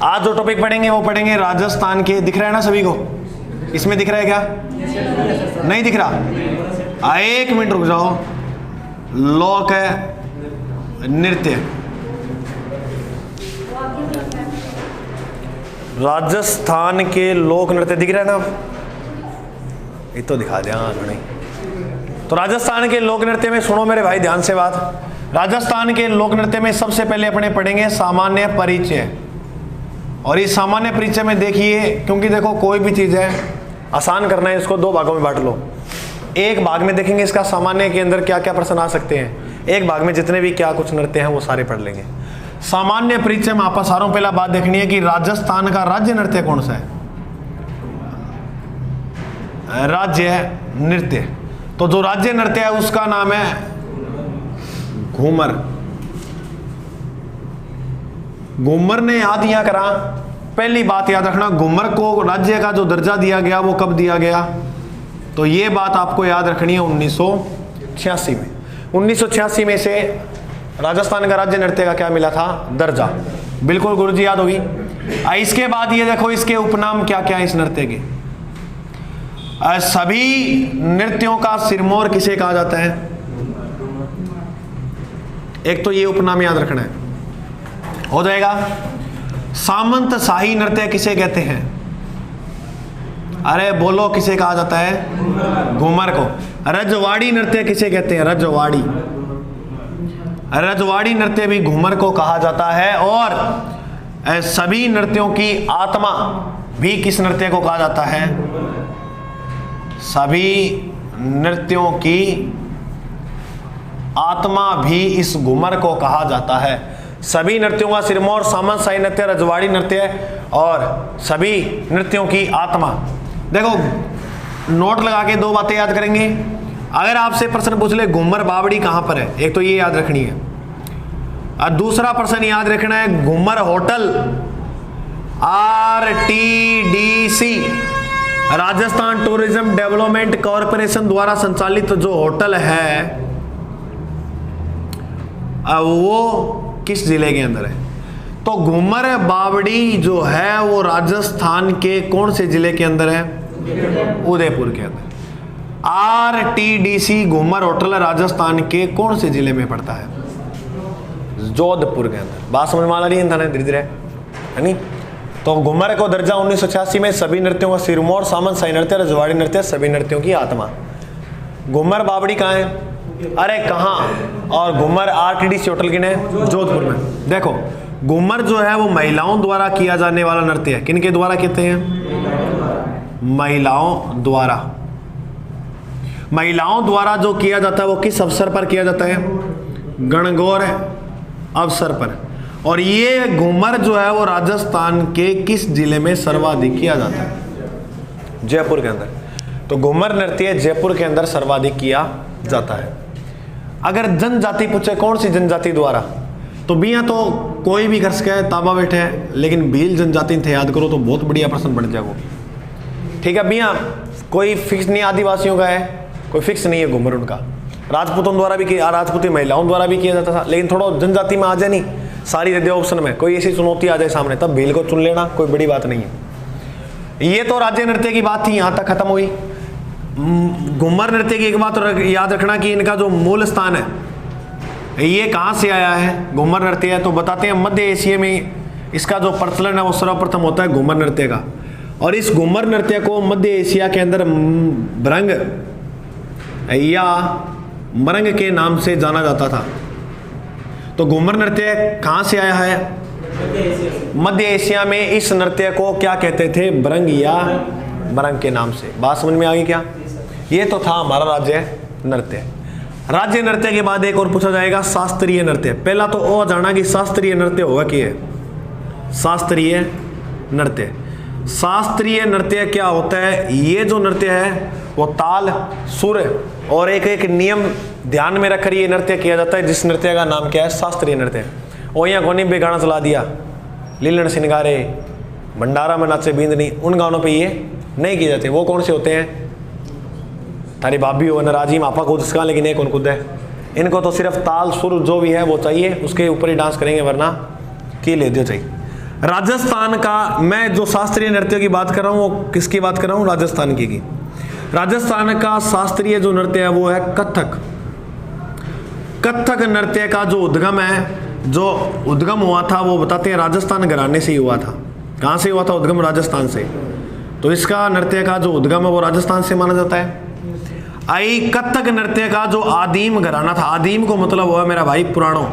आज जो टॉपिक पढ़ेंगे वो पढ़ेंगे राजस्थान के। दिख रहा है ना सभी को? इसमें दिख रहा है क्या? नहीं दिख रहा? एक मिनट रुक जाओ। लोक नृत्य, राजस्थान के लोक नृत्य दिख रहा है ना? ये तो दिखा दिया। नहीं तो राजस्थान के लोक नृत्य में सुनो मेरे भाई ध्यान से बात। राजस्थान के लोक नृत्य में सबसे पहले अपने पढ़ेंगे सामान्य परिचय। और इस सामान्य परिचय में देखिए, क्योंकि देखो कोई भी चीज है आसान करना है, इसको दो भागों में बांट लो। एक भाग में देखेंगे इसका सामान्य के अंदर क्या क्या प्रश्न आ सकते हैं, एक भाग में जितने भी क्या कुछ नृत्य हैं वो सारे पढ़ लेंगे। सामान्य परिचय में आपको सारों पहला बात देखनी है कि राजस्थान का राज्य नृत्य कौन सा है। राज्य नृत्य, तो जो राज्य नृत्य है उसका नाम है घूमर। घूमर ने याद यहां करा, पहली बात याद रखना, घूमर को राज्य का जो दर्जा दिया गया वो कब दिया गया, तो ये बात आपको याद रखनी है 1986 में। 1986 में से राजस्थान का राज्य नृत्य का क्या मिला था? दर्जा। बिल्कुल गुरुजी याद होगी। इसके बाद ये देखो इसके उपनाम क्या क्या है इस नृत्य के। सभी नृत्यों का सिरमौर किसे कहा जाता है? एक तो ये उपनाम याद रखना है, हो जाएगा। सामंत शाही नृत्य किसे कहते हैं? अरे बोलो किसे कहा जाता है? घूमर को। रजवाड़ी नृत्य किसे कहते हैं? रजवाड़ी। रजवाड़ी नृत्य भी घूमर को कहा जाता है। और सभी नृत्यों की आत्मा भी किस नृत्य को कहा जाता है? सभी नृत्यों की आत्मा भी इस घूमर को कहा जाता है। सभी नृत्यों का सिरमौर सामंत शाही नृत्य, रजवाड़ी नृत्य और सभी नृत्यों की आत्मा। देखो नोट लगा के दो बातें याद करेंगे। अगर आपसे प्रश्न पूछ ले घूमर बावड़ी कहां पर है, एक तो ये याद रखनी है। और दूसरा प्रश्न याद रखना है Ghoomar hotel RTDC Rajasthan tourism development corporation द्वारा संचालित जो होटल है वो किस जिले के अंदर है? तो घूमर बावड़ी जो है वो राजस्थान के कौन से जिले के अंदर है? उदयपुर के अंदर। RTDC घूमर होटल राजस्थान के कौन से जिले में पड़ता है? जोधपुर के अंदर। बात समझ में आ रही है धीरे धीरे, है नहीं? तो घूमर को दर्जा 1986 में सभी नृत्यों का सिरमौर सामंत शाही नृत्य, रजवाड़ी नृत्य, सभी नृत्यों की आत्मा। घूमर बावड़ी कहाँ है? अरे कहाँ? और घूमर RTDC होटल किन है? जोधपुर में। देखो घूमर जो है वो महिलाओं द्वारा किया जाने वाला नृत्य है। किनके द्वारा कहते हैं? महिलाओं द्वारा। महिलाओं द्वारा जो किया जाता है वो किस अवसर पर किया जाता है? गणगौर अवसर पर। और ये घूमर जो है वो राजस्थान के किस जिले में सर्वाधिक किया जाता है? जयपुर के अंदर। तो घूमर नृत्य जयपुर के अंदर सर्वाधिक किया जाता है। अगर जनजाति पूछे कौन सी जनजाति द्वारा, तो बिया तो कोई भी कर सके ताबा बैठे है, लेकिन भील जनजाति थे याद करो तो बहुत बढ़िया प्रश्न बन जाएगा। ठीक है बिया, कोई फिक्स नहीं आदिवासियों का है, कोई फिक्स नहीं है घूमर उनका। राजपूतों द्वारा भी किया, राजपूती महिलाओं द्वारा भी किया जाता था, लेकिन थोड़ा जनजाति में आ जाए नहीं सारी दे ऑप्शन में, कोई ऐसी चुनौती आ जाए सामने तब भील को चुन लेना, कोई बड़ी बात नहीं है। ये तो राज्य नृत्य की बात थी, यहां तक खत्म हुई। घूमर नृत्य की एक बात याद रखना कि इनका जो मूल स्थान है ये कहां से आया है? घूमर नृत्य है तो बताते हैं मध्य एशिया में इसका जो प्रचलन है वो सर्वप्रथम होता है घूमर नृत्य का। और इस घूमर नृत्य को मध्य एशिया के अंदर भ्रंग या मरंग के नाम से जाना जाता था। तो घूमर नृत्य कहां से आया है? मध्य एशिया में इस नृत्य को क्या कहते थे? भ्रंग या मरंग के नाम से। बात समझ में आ गई क्या? ये तो था हमारा राज्य नृत्य। राज्य नृत्य के बाद एक और पूछा जाएगा शास्त्रीय नृत्य। पहला तो ओ जाना कि शास्त्रीय नृत्य होगा क्या है? शास्त्रीय नृत्य। शास्त्रीय नृत्य क्या होता है? ये जो नृत्य है वो ताल, सुर और एक एक नियम ध्यान में रखकर ये नृत्य किया जाता है, जिस नृत्य का नाम क्या है? शास्त्रीय नृत्य। ओ यहाँ कोनी पे गाना चला दिया, लीलन सिंगारे, भंडारा में नाचे बींदनी, उन गानों पे ये नहीं किए जाते। वो कौन से होते हैं? तारी भाभी हो नाराजी मापा खुद इसका, लेकिन ये कौन खुद है? इनको तो सिर्फ ताल सुर जो भी है वो चाहिए, उसके ऊपर ही डांस करेंगे, वरना की ले दो चाहिए। राजस्थान का, मैं जो शास्त्रीय नृत्य की बात कर रहा हूँ वो किसकी बात कर रहा हूँ? राजस्थान की। राजस्थान का शास्त्रीय जो नृत्य है वो है कथक। कथक नृत्य का जो उद्गम है, जो उद्गम हुआ था वो बताते हैं राजस्थान घराने से ही हुआ था। कहाँ से हुआ था उद्गम? राजस्थान से। तो इसका नृत्य का जो उद्गम है वो राजस्थान से माना जाता है। आई कथक नृत्य का जो आदिम घराना था, आदिम को मतलब हुआ मेरा भाई पुराणों,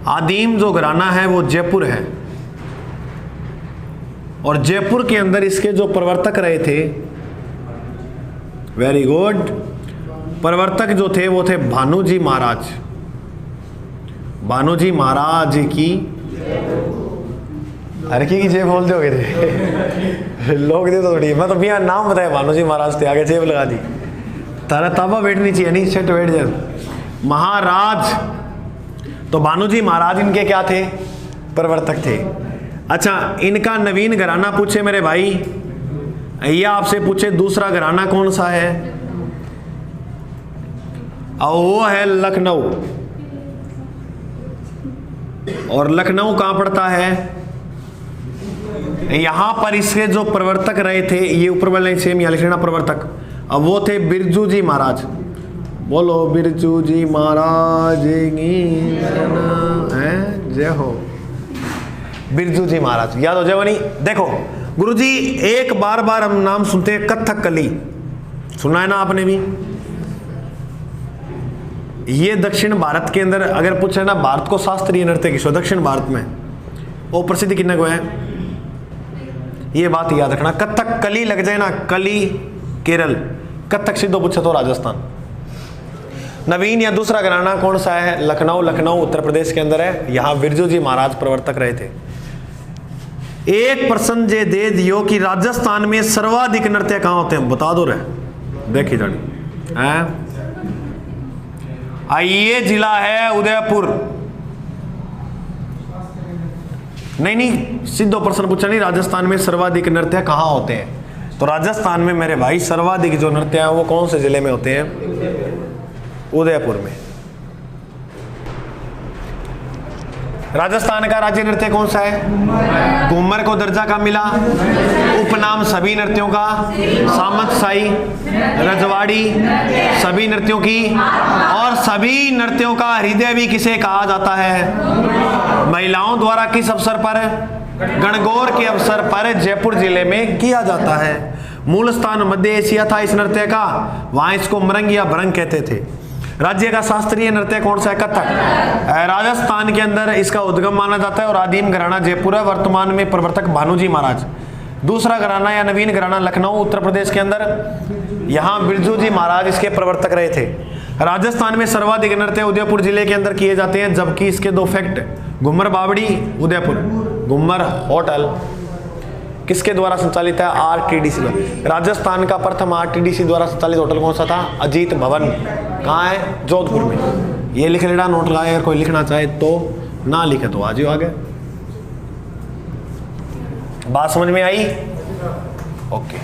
आदिम जो घराना है वो जयपुर है, और जयपुर के अंदर इसके जो प्रवर्तक रहे थे, वेरी गुड, प्रवर्तक जो थे वो थे भानुजी महाराज। भानुजी महाराज की, अरे की जेब बोल दोगे थे लोग दे तो थोड़ी, मैं तो भैया नाम बताया भानुजी महाराज थे, आगे जेब लगा दी। तारा ताबा बैठनी चाहिए, नहीं सेट बैठ जाए। महाराज, तो भानुजी महाराज इनके क्या थे? प्रवर्तक थे। अच्छा, इनका नवीन घराना पूछे मेरे भाई, या आपसे पूछे दूसरा घराना कौन सा है, और वो है लखनऊ। और लखनऊ कहां पड़ता है? यहां पर इसके जो प्रवर्तक रहे थे, ये ऊपर वाले सेम यहां लिखना प्रवर्तक, अब वो थे बिरजू जी महाराज। बोलो बिरजू जी महाराज हैं, जय हो बिरजू जी महाराज, याद हो जाए नहीं? देखो गुरुजी, एक बार बार हम नाम सुनते हैं कथकली, सुना है ना आपने भी? ये दक्षिण भारत के अंदर अगर पूछे ना भारत को शास्त्रीय नृत्य किसको, दक्षिण भारत में वो प्रसिद्धि कितने को है, ये बात याद रखना। कथकली लग जाए ना, कली केरल, कथक सीधो पूछे तो राजस्थान। नवीन या दूसरा घराना कौन सा है? लखनऊ। लखनऊ उत्तर प्रदेश के अंदर है, यहां बिरजू जी महाराज प्रवर्तक रहे थे। एक प्रश्न जे दे दियो कि राजस्थान में सर्वाधिक नृत्य कहां होते हैं, बता दो रहे, देखी जानी है। ये जिला है उदयपुर। नहीं, सीधो प्रश्न पूछा नहीं, राजस्थान में सर्वाधिक नृत्य कहां होते हैं? तो राजस्थान में मेरे भाई सर्वाधिक जो नृत्य है वो कौन से जिले में होते हैं? उदयपुर में। राजस्थान का राज्य नृत्य कौन सा है? घूमर को दर्जा का मिला, उपनाम सभी नृत्यों का, सामंतशाही, रजवाड़ी, सभी नृत्यों की, और सभी नृत्यों का हृदय भी किसे कहा जाता है? महिलाओं द्वारा किस अवसर पर? गणगौर के अवसर पर जयपुर जिले में किया जाता है। मूल स्थान मध्य एशिया था इस नृत्य का, वहां इसको मरंग या भरंग कहते थे। राज्य का शास्त्रीय नृत्य कौन सा है? कथक। राजस्थान के अंदर इसका उद्गम माना जाता है, और आदिम घराना जयपुर है, वर्तमान में प्रवर्तक भानुजी महाराज। दूसरा घराना या नवीन घराना लखनऊ उत्तर प्रदेश के अंदर, यहाँ बिरजू जी महाराज इसके प्रवर्तक रहे थे। राजस्थान में सर्वाधिक नृत्य उदयपुर जिले के अंदर किए जाते हैं, जबकि इसके दो फैक्ट, घूमर बावड़ी उदयपुर, घूमर होटल किसके द्वारा संचालित है? आरटीडीसी। राजस्थान का प्रथम आरटीडीसी द्वारा संचालित होटल कौन सा था? अजीत भवन। कहाँ है? जोधपुर में। ये लिख लेना, नोट लगाए, अगर कोई लिखना चाहे तो, ना लिखे तो आज ही आगे। बात समझ में आई? ओके,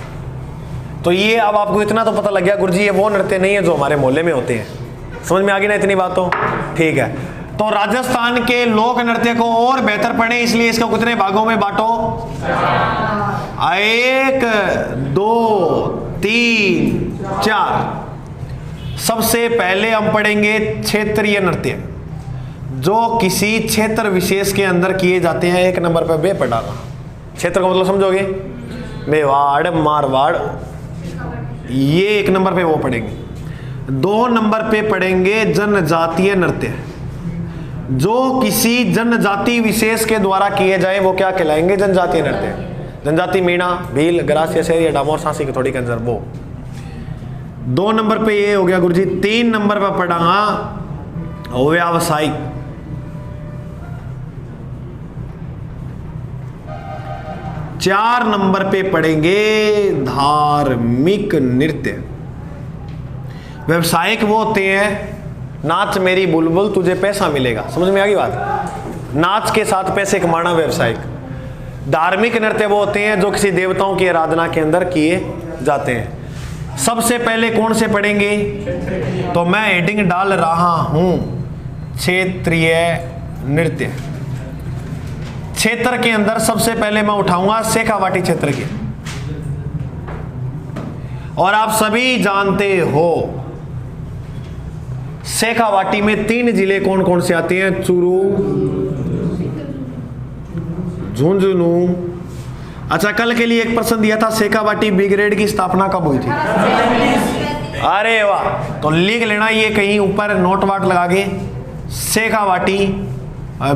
तो ये अब आपको इतना तो पता लग गया गुरुजी ये वो नृत्य नहीं है जो हमारे मोहल्ले में होते हैं। समझ में आ गई ना इतनी बात? तो ठीक है। तो राजस्थान के लोक नृत्य को और बेहतर पढ़े, इसलिए इसको कितने भागों में बांटो? 1 2 3 4। सबसे पहले हम पढ़ेंगे क्षेत्रीय नृत्य, जो किसी क्षेत्र विशेष के अंदर किए जाते हैं। 1 नंबर पर बे पढ़ागा। क्षेत्र का मतलब समझोगे? मेवाड़, मारवाड़, ये 1 नंबर पे वो पढ़ेंगे। 2 नंबर पे पढ़ेंगे जनजातीय नृत्य, जो किसी जनजाति विशेष के द्वारा किए जाए वो क्या कहलाएंगे? जनजातीय नृत्य। जनजाति मीणा, भील, ग्रास्य, शहरी, डामोर, सांसी, थोड़ी कंजर, वो। 2 नंबर पे ये हो गया गुरुजी। 3 नंबर पर पढ़ागा व्यावसायिक। 4 नंबर पे पढ़ेंगे धार्मिक नृत्य। व्यवसायिक वो होते हैं, नाच मेरी बुलबुल तुझे पैसा मिलेगा। समझ में आ गई बात? नाच के साथ पैसे कमाना व्यवसायिक। धार्मिक नृत्य वो होते हैं जो किसी देवताओं की आराधना के अंदर किए जाते हैं। सबसे पहले कौन से पढ़ेंगे? तो मैं हेडिंग डाल रहा हूं क्षेत्रीय नृत्य। क्षेत्र के अंदर सबसे पहले मैं उठाऊंगा शेखावाटी क्षेत्र के। और आप सभी जानते हो शेखावाटी में 3 जिले कौन कौन से आते हैं? चूरू, झुंझुनू। अच्छा, कल के लिए एक प्रश्न दिया था, शेखावाटी बी ग्रेड की स्थापना कब हुई थी? अरे वाह, तो लिख लेना ये कहीं ऊपर नोट वाट लगा के। शेखावाटी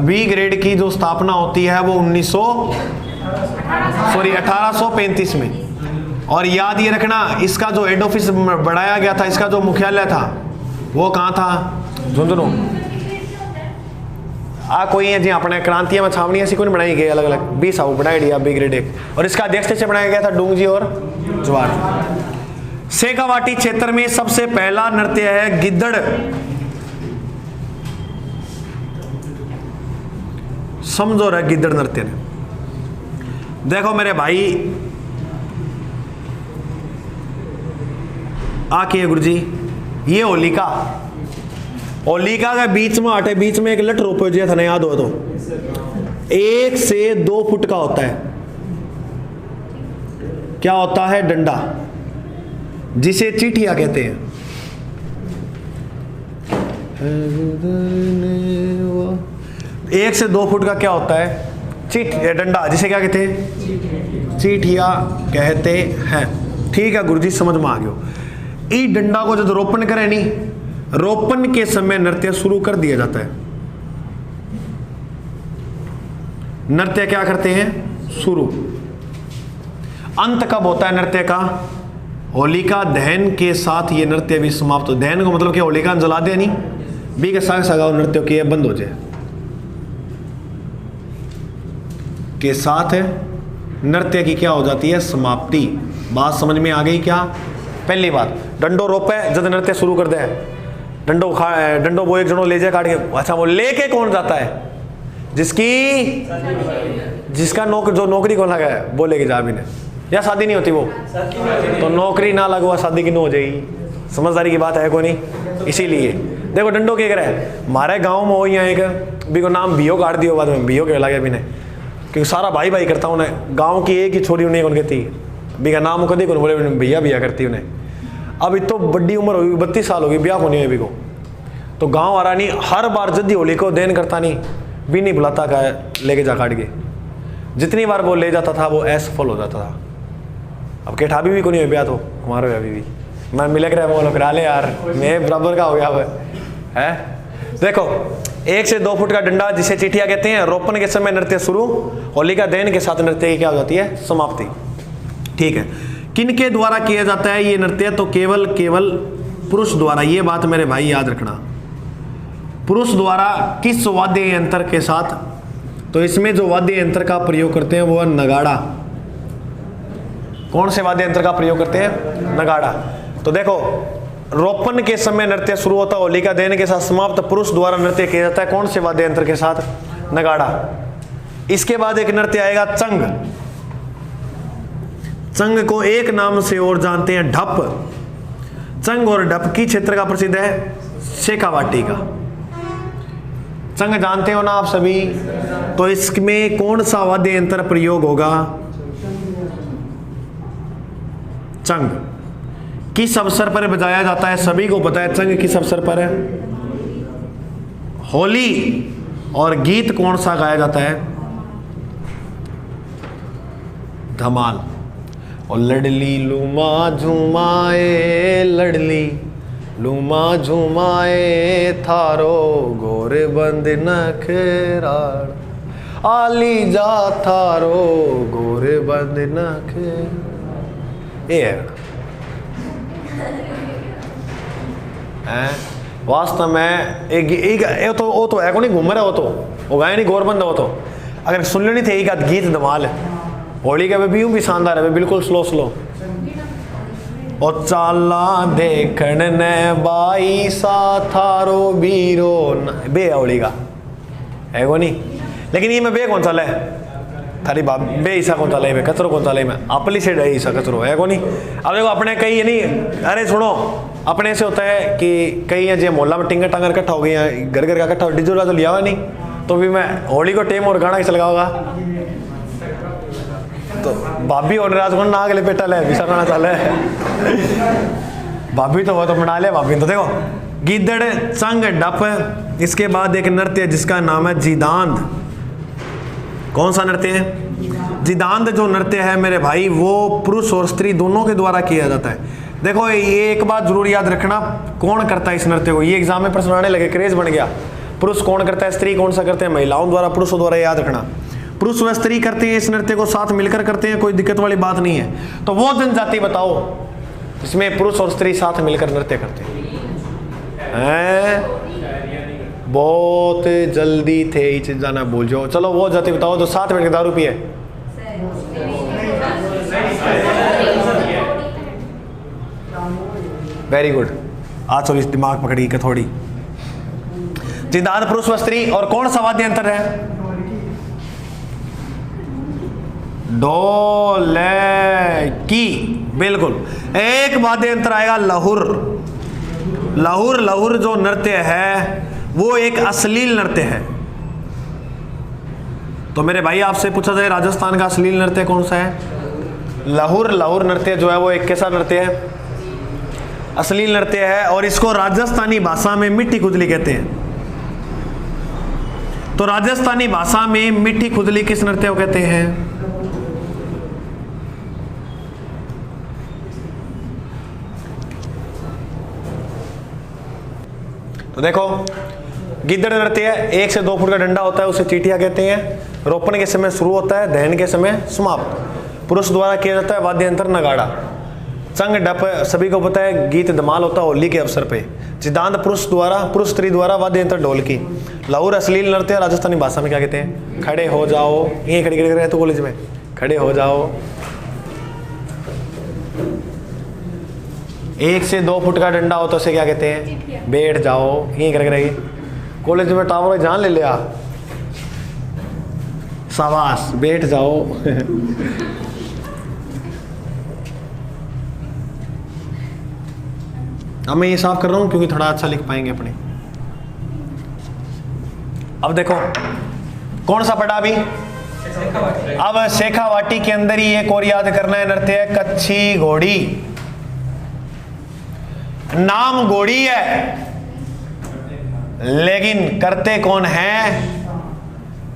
बी ग्रेड की जो स्थापना होती है वो 1835 में। और याद ये रखना, इसका जो हेड ऑफिस बढ़ाया गया था, इसका जो मुख्यालय था वो कहाँ था? झुंझुनू। कोई है जी अपने क्रांतिया में छावनी ऐसी कोई बनाई गई, अलग अलग 20 आऊ बनाई दिया बी ग्रेड 1। और इसका अध्यक्ष से बनाया गया था डूंगजी और जवार। शेखावाटी क्षेत्र में सबसे पहला नृत्य है गिद्दड़। समझो रहा गिद्दड़ नृत्य ने। देखो मेरे भाई, आके गुरुजी, ये होलिका, होलिका के बीच में आटे, बीच में एक लठ रोपे जो था ना, याद हो तो 1 से 2 फुट का होता है। क्या होता है? डंडा, जिसे चिठिया कहते हैं। 1 से 2 फुट का क्या होता है? डंडा, जिसे क्या कहते हैं? चिठिया कहते हैं। ठीक है गुरुजी, समझ में आ गया। इस डंडा को जब रोपण करें नहीं, रोपण के समय नृत्य शुरू कर दिया जाता है। नृत्य क्या करते हैं? शुरू। अंत कब होता है नृत्य का? होलिका दहन के साथ ये नृत्य भी समाप्त हो। दहन को मतलब कि होलिका जला दिया नहीं, बी के साथ सगाओ नृत्य के बंद हो जाए के साथ नृत्य की क्या हो जाती है? समाप्ति। बात समझ में आ गई क्या? पहली बात, डंडो रोपे जब नृत्य शुरू कर दे, डंडो डंडो वो एक जनो ले जाए काट के। अच्छा, वो लेके कौन जाता है? जिसका जो नौकरी को लगा है वो लेके जा भी नहीं, या शादी नहीं होती वो, तो नौकरी ना लगवा शादी की न हो जाएगी। समझदारी की बात है को नहीं? इसीलिए देखो डंडो के करे हमारे गाँव में हो, यहाँ एक भी को नाम बियो काट दियो, बाद में बियो के लगे भी नहीं, क्योंकि सारा भाई भाई करता उन्हें। गाँव की एक ही छोरी उन्हें कौन कहती, बी का नाम कभी कौन बोले भैया भैया करती उन्हें। अब इतो बड़ी उम्र होगी, 32 साल होगी, ब्याह होनी है अभी को, तो गांव आ रहा नहीं, हर बार जद्दी होली को देन करता नहीं, भी नहीं बुलाता का लेके जा काट के। जितनी बार वो ले जाता था वो असफल हो जाता था। अब केठा भी को नहीं हो ब्याह, तो हमारे अभी भी मैं मिले कर बोलो करा ले यार, मैं बराबर का हो गया है। देखो 1 से 2 फुट का डंडा जिसे चिठिया कहते हैं। रोपण के समय नृत्य शुरू, होलिका दहन के साथ नृत्य की क्या हो जाती है? समाप्ति। ठीक है, किनके द्वारा किया जाता है ये नृत्य? तो केवल पुरुष द्वारा। ये बात मेरे भाई याद रखना, पुरुष द्वारा। किस वाद्य यंत्र के साथ? तो इसमें जो वाद्य यंत्र का प्रयोग करते हैं वो है नगाड़ा। कौन से वाद्य यंत्र का प्रयोग करते हैं? नगाड़ा। तो देखो रोपण के समय नृत्य शुरू होता है, होलिका दहन के साथ समाप्त, पुरुष द्वारा नृत्य किया जाता है। कौन से वाद्य यंत्र के साथ? नगाड़ा। इसके बाद एक नृत्य आएगा चंग। चंग को एक नाम से और जानते हैं ढप। चंग और ढप की क्षेत्र का प्रसिद्ध है शेखावाटी का। चंग जानते हो ना आप सभी? तो इसमें कौन सा वाद्य यंत्र प्रयोग होगा? चंग किस अवसर पर बजाया जाता है? सभी को पता है चंग किस अवसर पर है? होली। और गीत कौन सा गाया जाता है? धमाल। और लडली लुमा झुमाए, लडली लुमा झुमाए थारो गोरे बंद नखराड़, आली जा थारो गोरे बंद नखराड़। ये है वास्तव में एक तो है को नहीं घूम रहा, वो गाय नहीं गोरबंद हो। तो अगर सुन लेनी थे एक गीत धमाल है होली का भी यूं भी शानदार है, बिल्कुल स्लो। और चाला देखन ने बाई सा थारो बीरो बे होली का है को नहीं। लेकिन ये मैं बे कौन सा ले थारी बाप बे ईसा कौन सा ले में कचरो कौन सा ले में अपली से डे ईसा कचरो है को नहीं। अब देखो अपने कई नहीं, अरे सुनो अपने से होता है कि कई जे मोहल्ला में टिंगर टांगर इकट्ठा हो गई, घर घर का इकट्ठा डीजल तो लिया हुआ नहीं, तो भी मैं होली को टेम और गाना कैसे लगाऊंगा? तो भाभी और राजगुण ना अगले पेटा ले विसरना चाले भाभी तो वो तो बना ले भाभी तो देखो गिद्दड़ संग डप। इसके बाद एक नृत्य जिसका नाम है जिदांद। कौन सा नृत्य है? जिदांद जो नृत्य है मेरे भाई वो पुरुष और स्त्री दोनों के द्वारा किया जाता है। देखो ये एक बात जरूर याद रखना, कौन करता है इस नृत्य को? ये एग्जाम में प्रश्न आने लगे, क्रेज बन गया। पुरुष कौन करता है, स्त्री कौन सा करते हैं? महिलाओं द्वारा, पुरुषों द्वारा। याद रखना पुरुष व स्त्री करते हैं इस नृत्य को, साथ मिलकर करते हैं, कोई दिक्कत वाली बात नहीं है। तो वो जनजाति बताओ इसमें पुरुष और स्त्री साथ मिलकर नृत्य करते हैं? बहुत जल्दी थे ये चीज जाना भूल जाओ। चलो वो जाति बताओ जो साथ मिलकर दारू पिए। Very good. आज चलो इस दिमाग पकड़ी के थोड़ी। जिदांत पुरुष व स्त्री। और कौन सा वाद्य यंत्र है? ढोलकी। बिल्कुल। एक वाद्य यंत्र आएगा लहुर। लहुर, लहुर जो नृत्य है वो एक अश्लील नृत्य है। तो मेरे भाई आपसे पूछा जाए राजस्थान का अश्लील नृत्य कौन सा है? लहुर। लहुर नृत्य जो है वो एक कैसा नृत्य है? अश्लील नृत्य है। और इसको राजस्थानी भाषा में मिट्टी खुजली कहते हैं। तो राजस्थानी भाषा में मिट्टी खुजली किस नृत्य को कहते हैं? तो देखो गिद्दड़ नृत्य है, 1 से 2 फुट का डंडा होता है, उसे चीटिया कहते हैं। रोपण के समय शुरू होता है, दहन के समय समाप्त। पुरुष द्वारा किया जाता है, वाद्य यंत्र नगाड़ा। संग डप सभी को पता है, गीत धमाल होता है होली के अवसर पे। जिदांत पुरुष स्त्री द्वारा, वाद्य यंत्र ढोलकी। लहुर अश्लील नृत्य, राजस्थानी भाषा में क्या कहते हैं? खड़े हो जाओ। ये खड़े खड़े तो कॉलेज में खड़े हो जाओ। 1 से 2 फुट का डंडा हो तो उसे क्या कहते हैं? बैठ जाओ। ये करके रहेगी कॉलेज में टावर जान ले लिया, शाबाश, बैठ जाओ। अब मैं ये साफ कर रहा हूं क्योंकि थोड़ा अच्छा लिख पाएंगे अपने। अब देखो कौन सा पढ़ा अभी? अब शेखावाटी के अंदर ही एक और याद करना है नृत्य है कच्छी घोड़ी। नाम घोड़ी है लेकिन करते कौन है?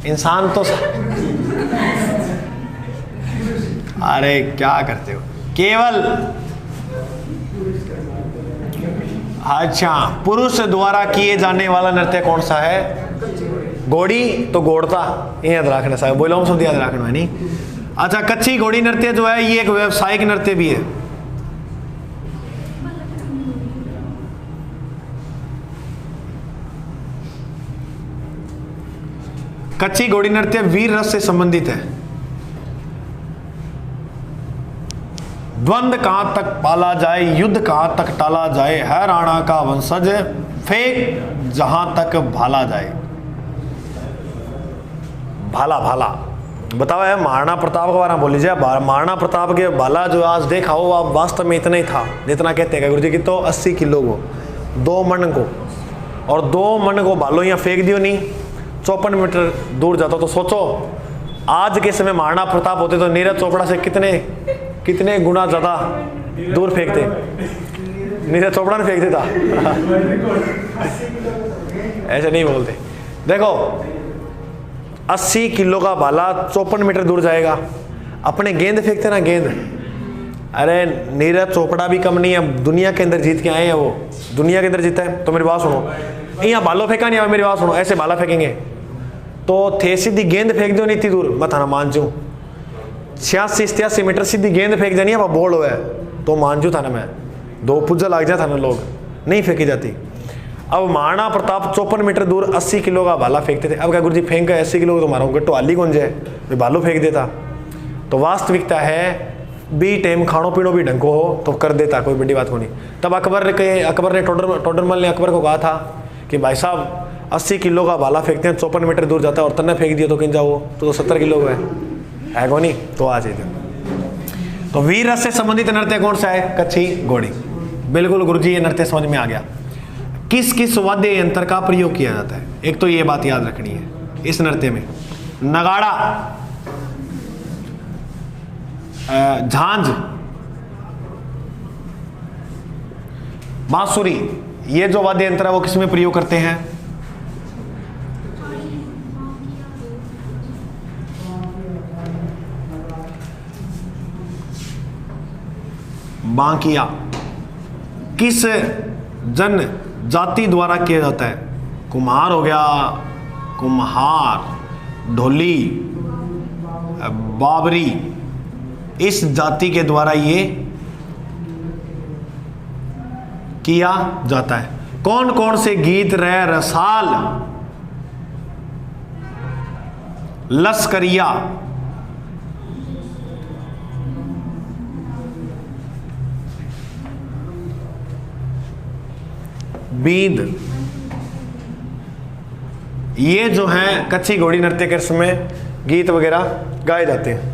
इंसान तो अरे क्या करते हो केवल। अच्छा, पुरुष द्वारा किए जाने वाला नृत्य कौन सा है? घोड़ी तो घोड़ता, ये याद रखना साहब, बोलो शब्द याद रखना है नहीं। अच्छा, कच्ची घोड़ी नृत्य जो है ये एक व्यावसायिक नृत्य भी है। कच्ची घोड़ी नृत्य वीर रस से संबंधित है। द्वंद्व कहां तक पाला जाए, युद्ध कहां तक टाला जाए, है राणा का वंशज, फेंक जहां तक भाला जाए। भाला भाला बताओ है महाराणा प्रताप के बारे में बोली जाए। महाराणा प्रताप के भाला जो आज देखा हो आप वास्तव में इतना ही था जितना कहते हैं गुरु जी की, तो 80 किलो को 2 मन को, और 2 मन को भालो यहाँ फेंक दियो नहीं 54 मीटर दूर जाता। तो सोचो आज के समय महाराणा प्रताप होते तो नीरज चोपड़ा से कितने गुना ज्यादा दूर फेंकते। नीरज चोपड़ा ने फेंक देता। ऐसे नहीं बोलते। देखो 80 किलो का भाला 54 मीटर दूर जाएगा। अपने गेंद फेंकते ना गेंद, अरे नीरज चोपड़ा भी कम नहीं है, दुनिया के अंदर जीत के आए हैं वो, दुनिया के अंदर जीता है। तो मेरी बात सुनो, यहाँ भालो फेंका नहीं, मेरी बात सुनो, ऐसे भाला फेंकेंगे तो थे सीधी गेंद फेंक दो नहीं इतनी दूर, मैं थाना मान जू 86-87 मीटर सीधी गेंद फेंक जानी है, वह बोल हुआ है तो मान जू थाना मैं 2 पुज्जा लग जाए थाना, लोग नहीं फेंकी जाती। अब महाराणा प्रताप 54 मीटर दूर 80 किलो का भाला फेंकते थे। अब क्या गुरु जी फेंक 80 किलो तो मारूंगा तो हाली कौन जाए, वे भालो फेंक देता। तो वास्तविकता है बी टाइम खानो पीनो भी ढंग को हो तो कर देता, कोई बड़ी बात को नहीं। तब अकबर ने टोडरमल ने अकबर को कहा था कि भाई साहब 80 किलो का भाला फेंकते हैं, 54 मीटर दूर जाता है और तन्ने फेंक दिया तो किन जाओ तो 70 किलो का है को नहीं, तो आ जाए। तो वीर रस से संबंधित नृत्य कौन सा है? कच्छी घोड़ी। बिल्कुल गुरुजी ये नृत्य समझ में आ गया। किस किस वाद्य यंत्र का प्रयोग किया जाता है? एक तो ये बात याद रखनी है, इस नृत्य में। नगाड़ा, झांझ, बांसुरी, ये जो वाद्य यंत्र है वो किसमें प्रयोग करते हैं? बांकिया किस जन जाति द्वारा किया जाता है? कुम्हार हो गया, कुम्हार, ढोली, बाबरी, इस जाति के द्वारा ये किया जाता है। कौन कौन से गीत? रे रसाल, लश्करिया, बींद, ये जो है कच्ची घोड़ी नृत्य के समय गीत वगैरह गाए जाते हैं।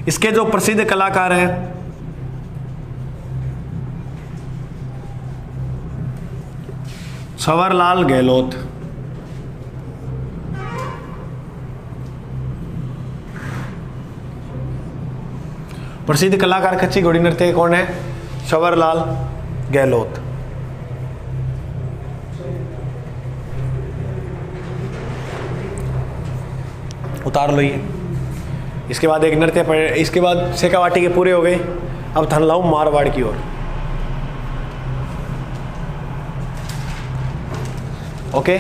इसके जो प्रसिद्ध कलाकार हैं छवरलाल गहलोत, प्रसिद्ध कलाकार कच्ची घोड़ी नृत्य कौन है? छवरलाल गहलोत। उतार लो ये। इसके बाद एक नृत्य पढ़े, इसके बाद शेखावाटी के पूरे हो गए। अब थनलाऊ मारवाड़ की ओर। ओके,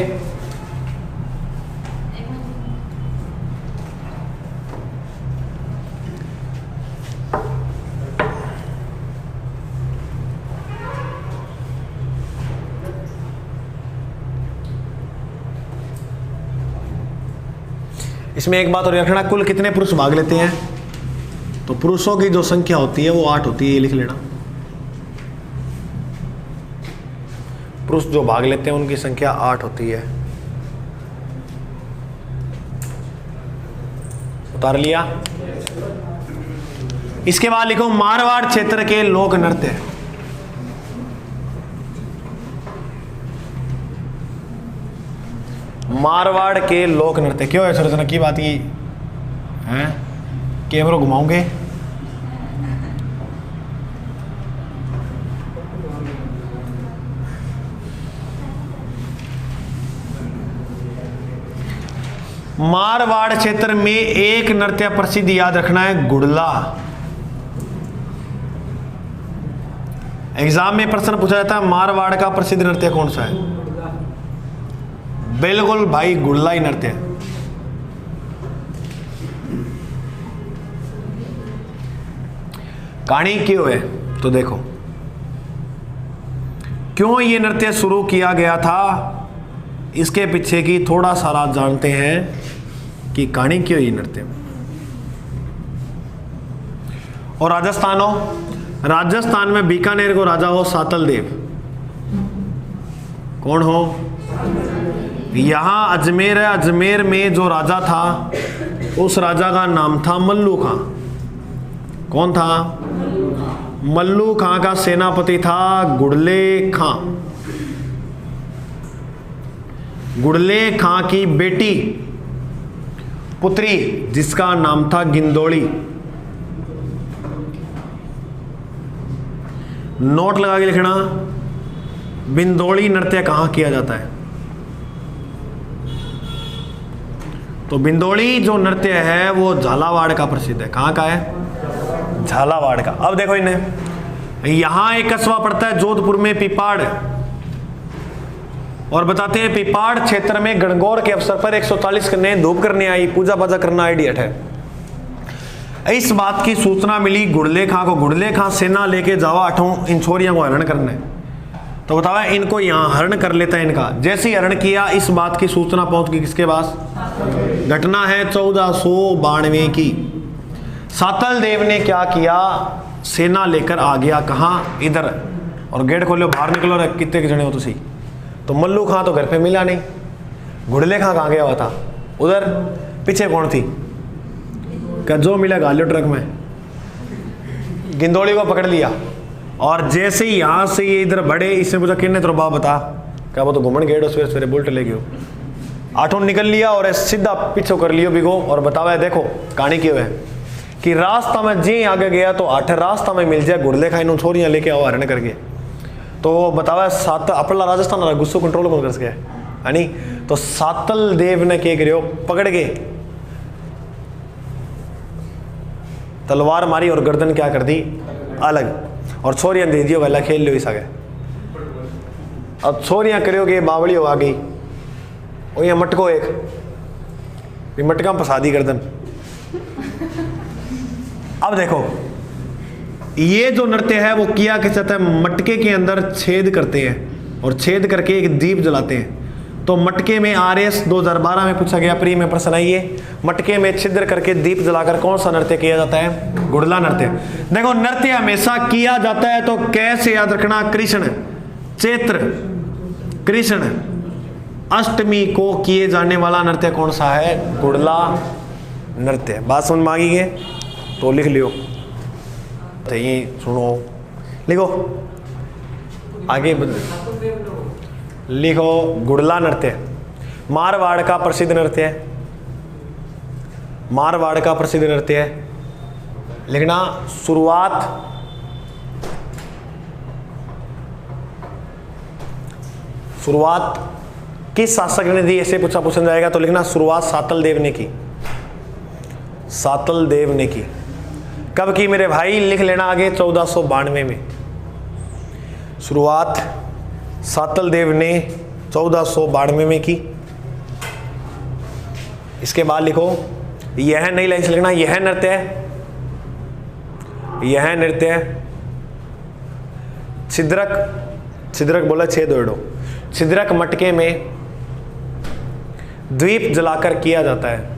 इसमें एक बात और रखना, कुल कितने पुरुष भाग लेते हैं? तो पुरुषों की जो संख्या होती है वो 8 होती है, ये लिख लेना। पुरुष जो भाग लेते हैं उनकी संख्या 8 होती है। उतार लिया। इसके बाद लिखो मारवाड़ क्षेत्र के लोक नृत्य। मारवाड़ के लोक नृत्य क्यों है? सरचना की बात ये है, कैमरा घुमाओगे। मारवाड़ क्षेत्र में एक नृत्य प्रसिद्ध याद रखना है, गुड़ला। एग्जाम में प्रश्न पूछा जाता है मारवाड़ का प्रसिद्ध नृत्य कौन सा है? बिल्कुल भाई, गुड़ला ही नृत्य है। कहानी क्यों है तो देखो, क्यों ये नृत्य शुरू किया गया था, इसके पीछे की थोड़ा सा राज जानते हैं कि कहानी क्यों ये नृत्य। और राजस्थान में बीकानेर को राजा हो सातल देव। कौन हो? यहां अजमेर है, अजमेर में जो राजा था उस राजा का नाम था मल्लू खां। कौन था? मल्लू खां का सेनापति था गुड़ले खां। गुड़ले खां की बेटी पुत्री जिसका नाम था गिंदोड़ी। नोट लगा के लिखना, बिंदोड़ी नृत्य कहां किया जाता है? तो बिंदोड़ी जो नृत्य है वो झालावाड़ का प्रसिद्ध है। कहां का है? झालावाड़ का। अब देखो इन्हें, यहां एक कस्बा पड़ता है जोधपुर में पिपाड़, और बताते हैं पिपाड़ क्षेत्र में गणगौर के अवसर पर 140 कन्याएं धूप करने आई, पूजा पाजा करना आइडियट है। इस बात की सूचना मिली गुड़ले खां को। गुड़ले खां सेना लेके जावा 8 इन छोरियों को हरण करने। तो बतावा इनको यहाँ हरण कर लेता है इनका। जैसे ही हरण किया इस बात की सूचना पहुंच गई किसके पास? घटना है 1492 की। सातल देव ने क्या किया? सेना लेकर आ गया। कहाँ? इधर। और गेट खोलो, बाहर निकलो, कितने के जने हो तुसी? तो मल्लू खां तो घर पे मिला नहीं। गुड़ले खां कहाँ गया हुआ था? उधर। पीछे कौन थी? क्या जो मिला गालियो ट्रक में। गिंदोड़ी को पकड़ लिया, और जैसे ही यहां से ये इधर बढ़े, इसने पूछा किन्ने तेरा बाप बता। क्या वो तो घुमन गेड़ो सवेरे सवेरे बुलट ले गयो, आठों निकल लिया और सीधा पीछे कर लियो बिगो। और बतावा है देखो कहानी क्यों है कि रास्ता में जी आगे गया तो आठ रास्ता में मिल जाए गुड़ले खाई नु छोरियां लेके आओ हरण करके। तो बतावा सात अपना राजस्थान वाला गुस्सो कंट्रोल कर सके है नी। तो सातल देव ने क्या करियो, पकड़ के तलवार मारी और गर्दन क्या कर दी अलग, और छोरियां दे दियो वाला खेल लो इस आगे। अब छोरियां करियो कि बावड़ी हो आ गई, और यहाँ मटको एक मटका फंसा दी गर्दन। अब देखो ये जो नृत्य है वो किया कैसे जाता है, मटके के अंदर छेद करते हैं और छेद करके एक दीप जलाते हैं। तो मटके में RS 2012 में पूछा गया प्री में प्रश्न आइए, मटके में छिद्र करके दीप जलाकर कौन सा नृत्य किया जाता है, गुड़ला नृत्य। देखो नृत्य हमेशा किया जाता है तो कैसे याद रखना, कृष्ण चैत्र कृष्ण अष्टमी को किए जाने वाला नृत्य कौन सा है, गुड़ला नृत्य। बात समझ में आ गई है तो लिख लियो, तो ये सुनो लिखो आगे लिखो। गुड़ला नृत्य मारवाड़ का प्रसिद्ध नृत्य है, मारवाड़ का प्रसिद्ध नृत्य है। लिखना शुरुआत किस शासक ने दी, ऐसे पूछा जाएगा तो लिखना शुरुआत सातल देव ने की, सातल देव ने की। कब की मेरे भाई, लिख लेना आगे 1492 में। शुरुआत सातल देव ने 1492 में की। इसके बाद लिखो यह नहीं लाइन से लिखना, यह नृत्य है, यह नृत्य है छिद्रक बोला छेद ओढ़ो, छिद्रक मटके में द्वीप जलाकर किया जाता है।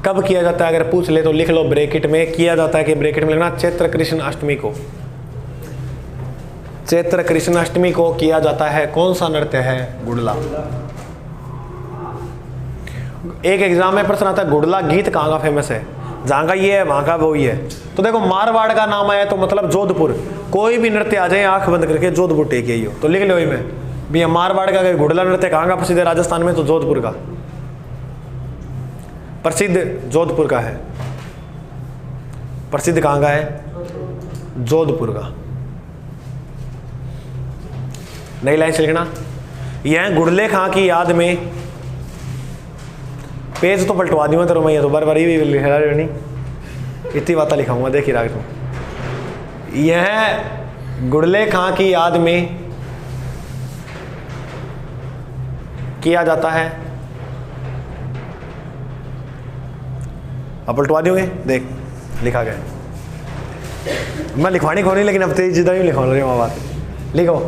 कब किया जाता है अगर पूछ ले तो लिख लो ब्रैकेट में, किया जाता है कि ब्रैकेट में लिखना चैत्र कृष्ण अष्टमी को, चैत्र कृष्ण अष्टमी को किया जाता है। कौन सा नृत्य है, गुड़ला। एक एग्जाम में प्रश्न आता है गुड़ला गीत कहाँ का फेमस है, जहाँ का ये है वहाँ का वो ही है। तो देखो मारवाड़ का नाम आया तो मतलब जोधपुर, कोई भी नृत्य आ जाए आंख बंद करके जोधपुर टेक ही हो, तो लिख लो में भैया मारवाड़ का गुड़ला नृत्य कहाँ का प्रसिद्ध है, राजस्थान में, तो जोधपुर का प्रसिद्ध, जोधपुर का है प्रसिद्ध। कहाँ का है, जोधपुर का। नई लाइन से लिखना, यह गुड़ले खां की याद में, पेज तो पलटवा दूंगा तेरे मैं, तो बार बार भी लिखा नहीं, इतनी बातें लिखाऊंगा देखिए राग तुम। यह गुड़ले खां की याद में किया जाता है। अब पलटवा दोगे, देख लिखा गया। मैं लिखवानी को नहीं, लेकिन अब तेज जितना ही लिखवा रही हूँ बात। लिखो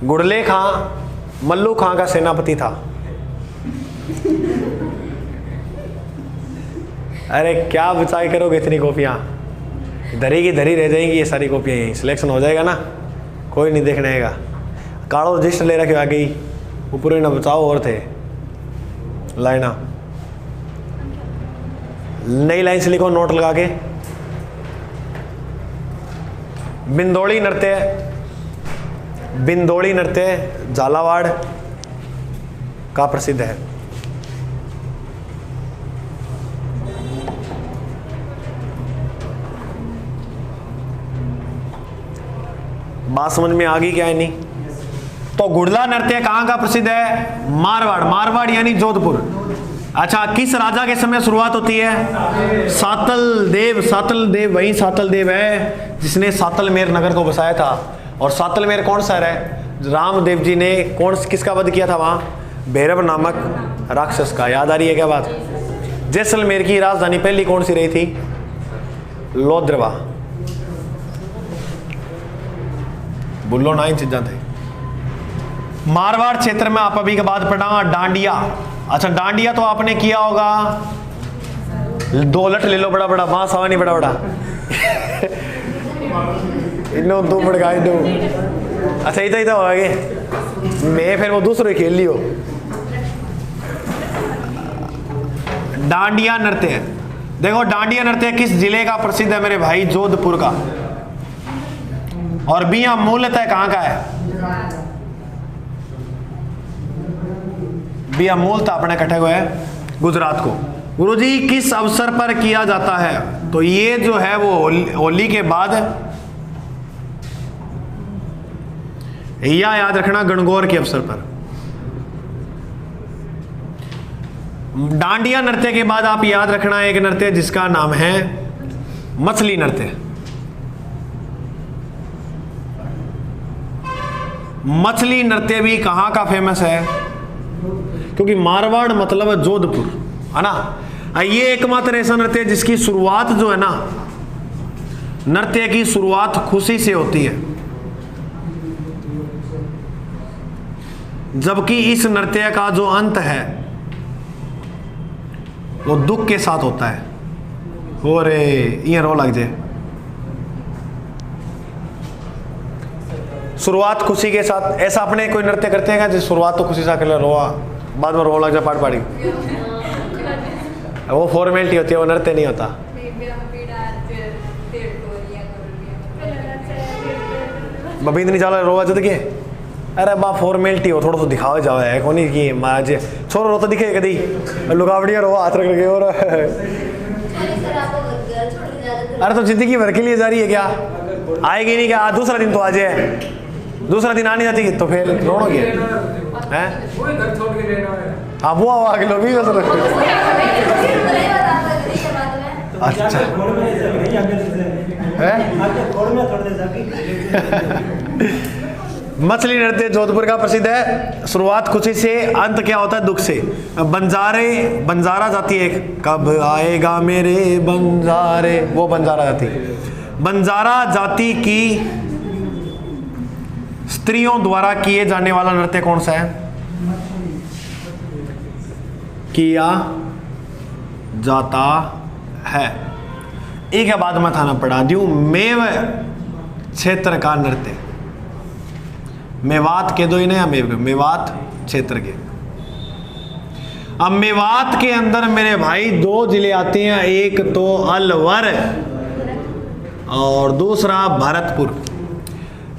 गुड़ले खां मल्लू खां का सेनापति था। अरे क्या बचाई करोगे इतनी कॉपियाँ, धरी की धरी रह जाएंगी ये सारी कॉपियाँ, यहीं सिलेक्शन हो जाएगा ना, कोई नहीं देखने आएगा। काड़ो रजिस्टर ले रखे आ गई, ऊपर ना बचाओ और थे लाइना। नई लाइन से लिखो नोट लगा के, बिंदोड़ी नृत्य, बिंदोड़ी नृत्य झालावाड़ का प्रसिद्ध है। बात समझ में आ गई क्या है नहीं? तो गुड़ला नृत्य कहां का प्रसिद्ध है, मारवाड़, मारवाड़ यानी जोधपुर। अच्छा, किस राजा के समय शुरुआत होती है, सातल देव, सातल देव वही सातल देव है जिसने सातलमेर नगर को बसाया था। और सातलमेर कौन शहर है, रामदेव जी ने किसका वध किया था वहां, भैरव नामक राक्षस का। याद आ रही है क्या बात? जैसलमेर की राजधानी पहली कौन सी रही थी, लोद्रवा। बुल्लो ना इन चीजा थे। मारवाड़ क्षेत्र में आप अभी के बाद पढ़ा डांडिया। अच्छा, डांडिया तो आपने किया होगा, दो लठ ले लो बड़ा बड़ा, बांस आवा नहीं बड़ा बड़ा इनो दो पड़का दो। अच्छा इतना इतना हो आगे मैं फिर वो दूसरे खेल लियो। डांडिया नृत्य देखो डांडिया नृत्य किस जिले का प्रसिद्ध है मेरे भाई? जोधपुर का। और बिया मूलतः कहां का है? बिया मूलतः अपने कटे हुए है गुजरात को। गुरुजी किस अवसर पर किया जाता है? तो ये जो है वो होली के बाद, या याद रखना गणगौर के अवसर पर। डांडिया नृत्य के बाद आप याद रखना एक नृत्य जिसका नाम है मछली नृत्य। मछली नृत्य भी कहां का फेमस है? क्योंकि मारवाड़ मतलब है जोधपुर, है ना। ये एकमात्र ऐसा नृत्य है जिसकी शुरुआत जो है ना, नृत्य की शुरुआत खुशी से होती है, जबकि इस नृत्य का जो अंत है वो दुख के साथ होता है। हो रे ये रो लग जाए। शुरुआत खुशी के साथ, ऐसा अपने कोई नृत्य करते हैं जिस शुरुआत तो खुशी से कर रोआ, बाद में रो लग जाए पाट पाड़ी, वो फॉर्मेलिटी होती है, वो नृत्य नहीं होता। बबींद नहीं चला रोवा जद के, अरे बा फॉर्मेलिटी हो, थोड़ा सा दिखावा जावा है कोनी की माज छोरो रोता दिखे कदी लुगावड़िया रो हाथ रख के। और अरे तो जिंदगी भर के लिए जा रही है क्या? आएगी नहीं क्या? दूसरा दिन तो आ जाए, दूसरा दिन आने जाती तो फिर रोणोगे हैं? हाँ वो आगे लो भी अच्छा मछली नृत्य जोधपुर का प्रसिद्ध है। शुरुआत खुशी से, अंत क्या होता है? दुख से। बंजारा जाति है, कब आएगा मेरे बंजारे, वो बंजारा जाति। बंजारा जाति की स्त्रियों द्वारा किए जाने वाला नृत्य कौन सा है? किया जाता है। एक बाद में थाना पढ़ा दूं, मेव क्षेत्र का नृत्य। मेवात के दो ही नहीं, मेवात क्षेत्र के। अब मेवात के अंदर मेरे भाई दो जिले आते हैं, एक तो अलवर और दूसरा भरतपुर।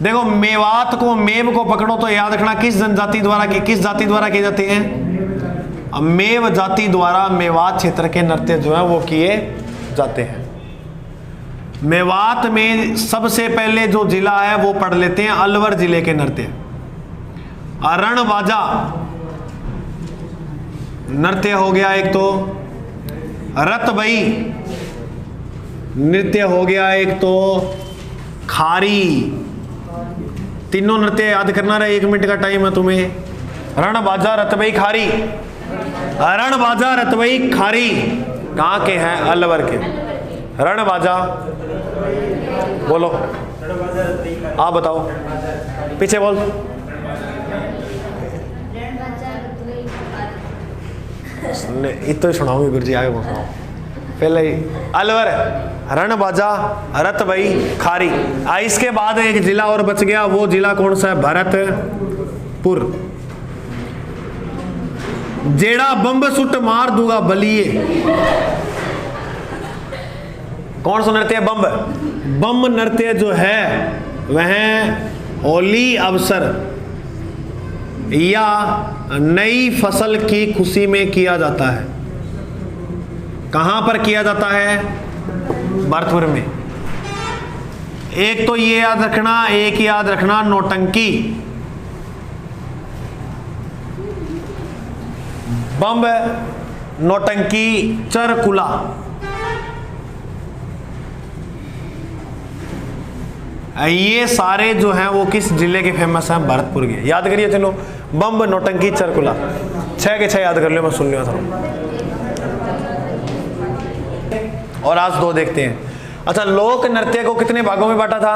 देखो मेवात को, मेव को पकड़ो तो याद रखना किस जनजाति द्वारा, किस जाति द्वारा किए जाते हैं? अब मेव जाति द्वारा मेवात क्षेत्र के नृत्य जो है वो किए जाते हैं। मेवात में सबसे पहले जो जिला है वो पढ़ लेते हैं अलवर जिले के नृत्य। रणबाजा नृत्य हो गया एक, तो रतबई नृत्य हो गया एक, तो खारी। तीनों नृत्य याद करना रहे, 1 मिनट का टाइम है तुम्हें। रणबाजा, रतबई, खारी। रणबाजा, रतबई, खारी कहाँ के हैं? अलवर के। रणबाजा बोलो, आप बताओ, पीछे बोल। इतो ही सुनाऊंगी गुरुजी, आगे बोल सुनाओ। पहले अलवर, रणबाजा, रतबई, खारी। इसके बाद एक जिला और बच गया, वो जिला कौन सा है? भरतपुर। जेड़ा बम्ब सुट मार दूंगा बलिए, कौन सा नृत्य है? बम्ब। बम्ब नृत्य जो है वह होली अवसर या नई फसल की खुशी में किया जाता है। कहां पर किया जाता है? भरतपुर में। एक तो ये याद रखना, एक याद रखना नौटंकी। बम्ब, नौटंकी, चरकुला। ये सारे जो हैं वो किस जिले के फेमस हैं? भरतपुर के। याद करिए चलो, बम्ब, नौटंकी, चरकुला, 6 के 6 याद कर लो, मैं सुन लिया था। और आज 2 देखते हैं। अच्छा, लोक नृत्य को कितने भागों में बांटा था?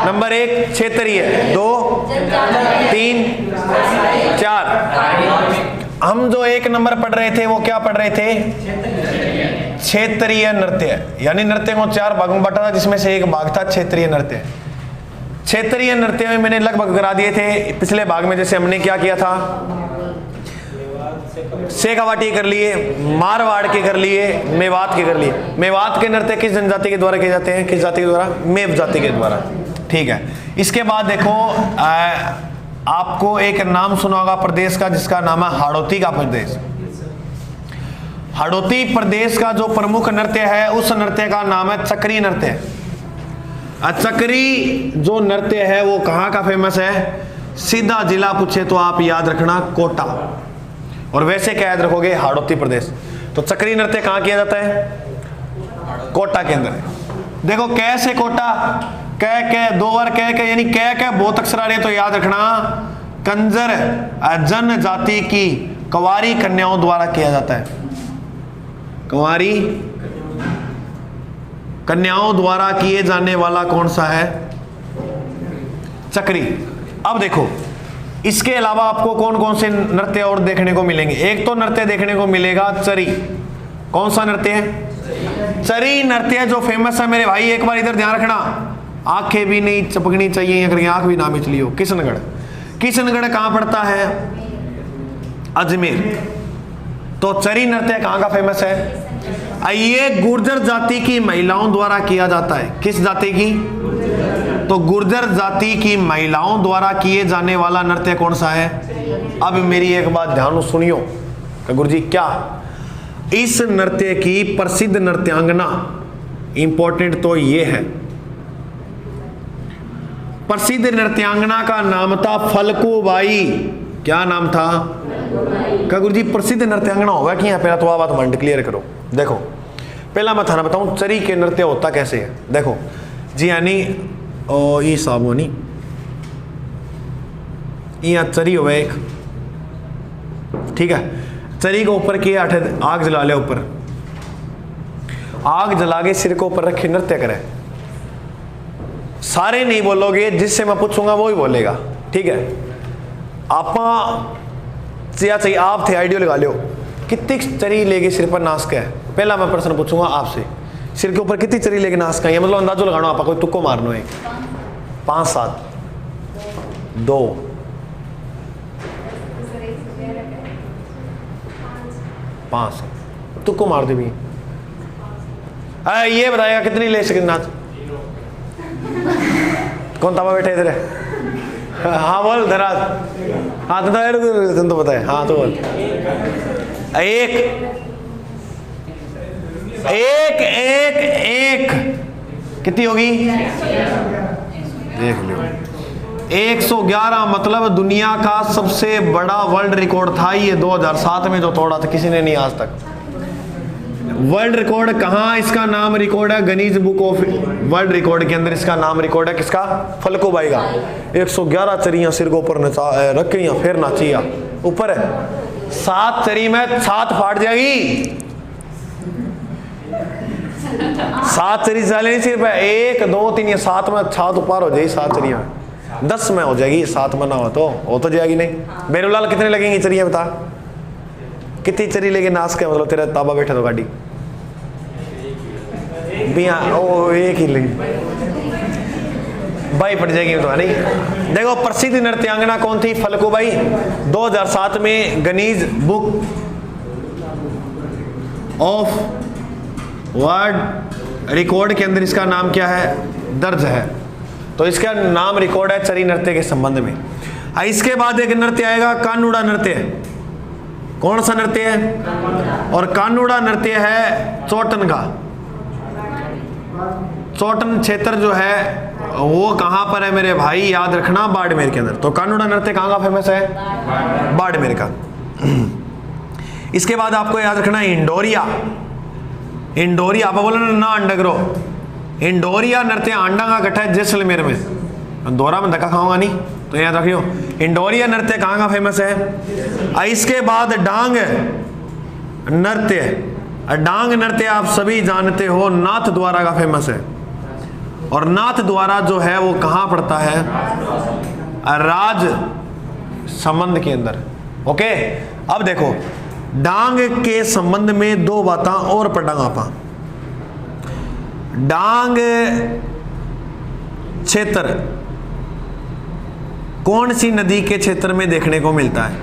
नंबर 1 क्षेत्रीय, 2, 3, 4। हम जो 1 नंबर पढ़ रहे थे वो क्या पढ़ रहे थे? क्षेत्रीय नृत्य। यानी नृत्य को 4 भागों में बांटा था, जिसमें से एक भाग था क्षेत्रीय नृत्य। क्षेत्रीय नृत्य में मैंने लगभग करा दिए थे पिछले भाग में। जैसे हमने क्या किया था? शेखावाटी कर लिए, मारवाड़ के कर लिए, मेवात के कर लिए। मेवात के नृत्य किस जनजाति के द्वारा किए जाते हैं? किस जाति के द्वारा? मेव जाति के द्वारा। ठीक है, इसके बाद देखो आपको एक नाम सुना होगा प्रदेश का जिसका नाम है हाड़ौती का प्रदेश। हाड़ौती प्रदेश का जो प्रमुख नृत्य है उस नृत्य का नाम है चक्री नृत्य। चक्री जो नृत्य है वो कहाँ का फेमस है? सीधा जिला पूछे तो आप याद रखना कोटा, और वैसे क्या याद रखोगे? हाड़ौती प्रदेश। तो चक्री नृत्य कहाँ किया जाता है? कोटा के अंदर। देखो कैसे कोटा, कै दो बार कै यानी कै बहुत अक्षर आ रहे हैं, तो याद रखना कंजर जनजाति की कंवारी कन्याओं द्वारा किया जाता है। कंवारी कन्याओं द्वारा किए जाने वाला कौन सा है? चक्री। अब देखो इसके अलावा आपको कौन कौन से नृत्य और देखने को मिलेंगे? एक तो नृत्य देखने को मिलेगा चरी। कौन सा नृत्य है? चरी नृत्य जो फेमस है मेरे भाई, एक बार इधर ध्यान रखना, आंखें भी नहीं चपकनी चाहिए अगर आंख भी ना मिचली हो। किशनगढ़। किशनगढ़ कहां पड़ता है? अजमेर। तो चरी नृत्य कहां का फेमस है? ये गुर्जर जाति की महिलाओं द्वारा किया जाता है। किस जाति की? तो गुर्जर जाति की महिलाओं द्वारा किए जाने वाला नृत्य कौन सा है? अब मेरी एक बात ध्यान सुनियो कि गुरुजी क्या? इस नृत्य की प्रसिद्ध नृत्यांगना, इंपॉर्टेंट तो ये है, प्रसिद्ध नृत्यांगना का नाम था फलकूबाई। क्या नाम था? क्या गुरुजी प्रसिद्ध नृत्यांगना होगा कि यहाँ पहला तो बात माइंड क्लियर करो। देखो पहला मैं थाना बताऊं चरी के नृत्य होता कैसे है। देखो जी यानी ये साबुनी यहाँ चरी हो एक, ठीक है, चरी के ऊपर किए आग जला ले, ऊपर आग जला के सिर के ऊपर रखे नृत्य करे। सारे नहीं बोलोगे, जिससे मैं पूछूंगा वो ही बोलेगा। ठीक है, आप चाहिए आप थे आइडियो लगा लो, कितनी चरी लेके सिर पर नाश का है? पहला मैं प्रश्न पूछूंगा आपसे, सिर के ऊपर कितनी चरी लेके नाश का है? मतलब अंदाजो लगाना, आप कोई तुक्को मारनो है। 5 7 2 5 तुक्को मार दे भी। ये बताएगा कितनी ले सके नाच? कौन ताबा बैठे इधर? हाँ बोल धराज। हाँ तो बताए। हाँ तो बोल। एक एक एक एक कितनी होगी? देख लो 111, मतलब दुनिया का सबसे बड़ा वर्ल्ड रिकॉर्ड था ये 2007 में जो तोड़ा था, किसी ने नहीं आज तक। वर्ल्ड रिकॉर्ड कहाँ इसका नाम रिकॉर्ड है? Guinness book of world record के अंदर इसका नाम रिकॉर्ड है। किसका? फलकूबाई का। 111 चरियां सिर के ऊपर रखी, फिर नाचिया ऊपर है। 7 चरी में 7 फाट जाएगी। 7 चरी चले नहीं सिर पे, 1 2 3 या 7 में 7 ऊपर हो जाएगी। 7 चरियां 10 में हो जाएगी, 7 में ना हो तो जाएगी नहीं। बेरुलाल कितने लगेंगी चरियां बता? कितनी चरी लेके नाश के मतलब तेरा ताबा बैठा तो गाड़ी बिया ओ एक ही लगी भाई पड़ जाएगी तो नहीं। देखो प्रसिद्ध नृत्यांगना कौन थी? फलकूबाई। 2007 में Guinness book of world record के अंदर इसका नाम क्या है? दर्ज है। तो इसका नाम रिकॉर्ड है चरी नृत्य के संबंध में। इसके बाद एक नृत्य आएगा कानूड़ा नृत्य। कौन सा नृत्य है? और कानूड़ा नृत्य है चोटन का। चोटन क्षेत्र जो है वो कहां पर है मेरे भाई? याद रखना बाड़मेर के अंदर। तो कानूड़ा नृत्य कहां का फेमस है? बाड़मेर का। इसके बाद आपको याद रखना इंडोरिया। इंडोरिया आप बोलो ना अंडगरो। इंडोरिया नृत्य आंडा का गठा है जैसलमेर में। दोरा में धक्का खाऊंगा नहीं तो याद रखियो। इंडोरिया नृत्य कहाँ का फेमस है? इसके बाद डांग नृत्य। डांग नृत्य आप सभी जानते हो नाथ द्वारा का फेमस है। और नाथ द्वारा जो है वो कहाँ पड़ता है? राज संबंध के अंदर। ओके, अब देखो डांग के संबंध में 2 बातें और पढ़ांगा आप। डांग क्षेत्र कौन सी नदी के क्षेत्र में देखने को मिलता है?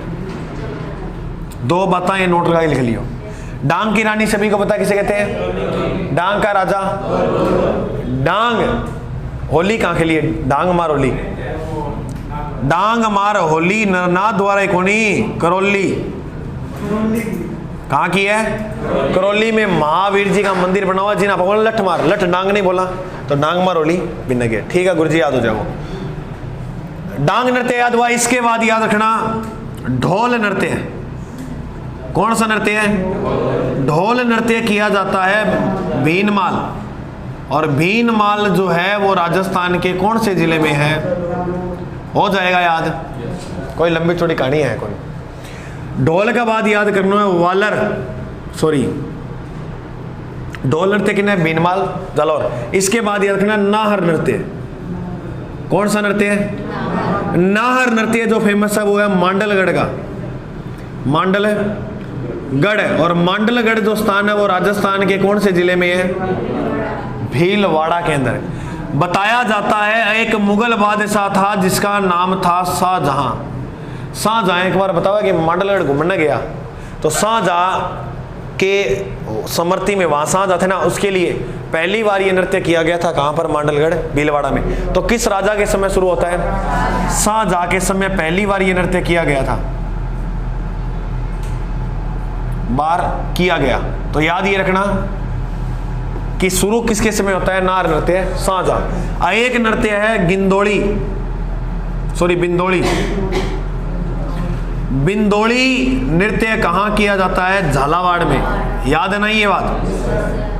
दो बातें ये नोट लगा के लिख लियो। डांग की रानी सभी को पता किसे कहते हैं? डांग का राजा। डांग होली कहाँ खेली है? डांग मार होली, डांग मार होली नरनाथ द्वारा कोनी करौली। कहाँ की है? करौली में महावीर जी का मंदिर बना हुआ। जिन्हें बोला लठ मार, लठ डांग नहीं बोला तो डांग मार होली बिन गया। ठीक है गुरुजी, याद हो जाओ। डांग नृत्य याद हुआ। इसके बाद याद रखना ढोल नृत्य। कौन सा नृत्य है? ढोल नृत्य किया जाता है भीनमाल, और भीनमाल जो है वो राजस्थान के कौन से जिले में है? हो जाएगा याद, कोई लंबी चौड़ी कहानी है कोई। ढोल का बाद याद करना है वालर, सॉरी ढोल नृत्य किन्हें? भीनमाल जालौर। इसके बाद याद रखना नाहर नृत्य। कौन सा नृत्य है? नाहर नृत्य जो फेमस है वो है मांडलगढ़ का। मांडलगढ़, और मांडलगढ़ जो स्थान है वो राजस्थान के कौन से जिले में है? भीलवाड़ा के अंदर। बताया जाता है एक मुगल बादशाह था जिसका नाम था शाहजहां। शाहजहां एक बार बताया कि मांडलगढ़ घूमने गया तो शाहजहां के समर्थी में वहां शाहजहां थे ना, उसके लिए पहली बार ये नृत्य किया गया था। कहां पर? मांडलगढ़ भीलवाड़ा में। तो किस राजा के समय शुरू होता है? शाहजहां के समय पहली बार ये नृत्य किया गया था, बार किया गया। तो याद ये रखना कि शुरू किसके समय होता है? नार नृत्य शाहजहां। एक नृत्य है गिंदोड़ी, सॉरी बिंदोड़ी। बिंदोड़ी नृत्य कहाँ किया जाता है? झालावाड़ में। याद है ना ये बात?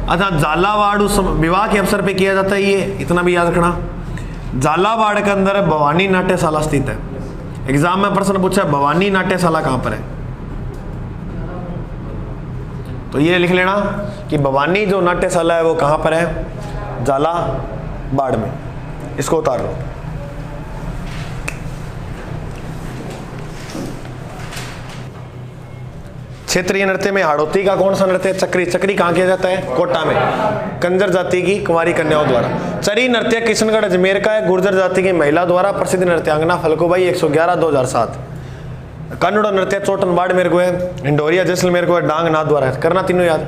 अच्छा, झालावाड़ उस विवाह के अवसर पे किया जाता है, ये इतना भी याद रखना। झालावाड़ के अंदर भवानी नाट्यशाला स्थित है। एग्जाम में प्रश्न पूछा है भवानी नाट्यशाला कहाँ पर है, तो ये लिख लेना कि भवानी जो नाट्यशाला है वो कहाँ पर है? झालावाड़ में। इसको उतार लो। क्षेत्रीय नृत्य में हाड़ौती का कौन सा नृत्य? चक्री। चक्री कहाँ किया जाता है? कोटा में, कंजर जाति की कुंवारी कन्याओं द्वारा। चरी नृत्य किशनगढ़ अजमेर का है, गुर्जर जाति की महिला द्वारा। प्रसिद्ध नृत्यांगना फलकूबाई 111 2007। कन्नड़ नृत्य चोटन बाड़मेर को है, इंडोरिया जैसलमेर को है, डांग नाथ द्वारा है। करना तीनों याद।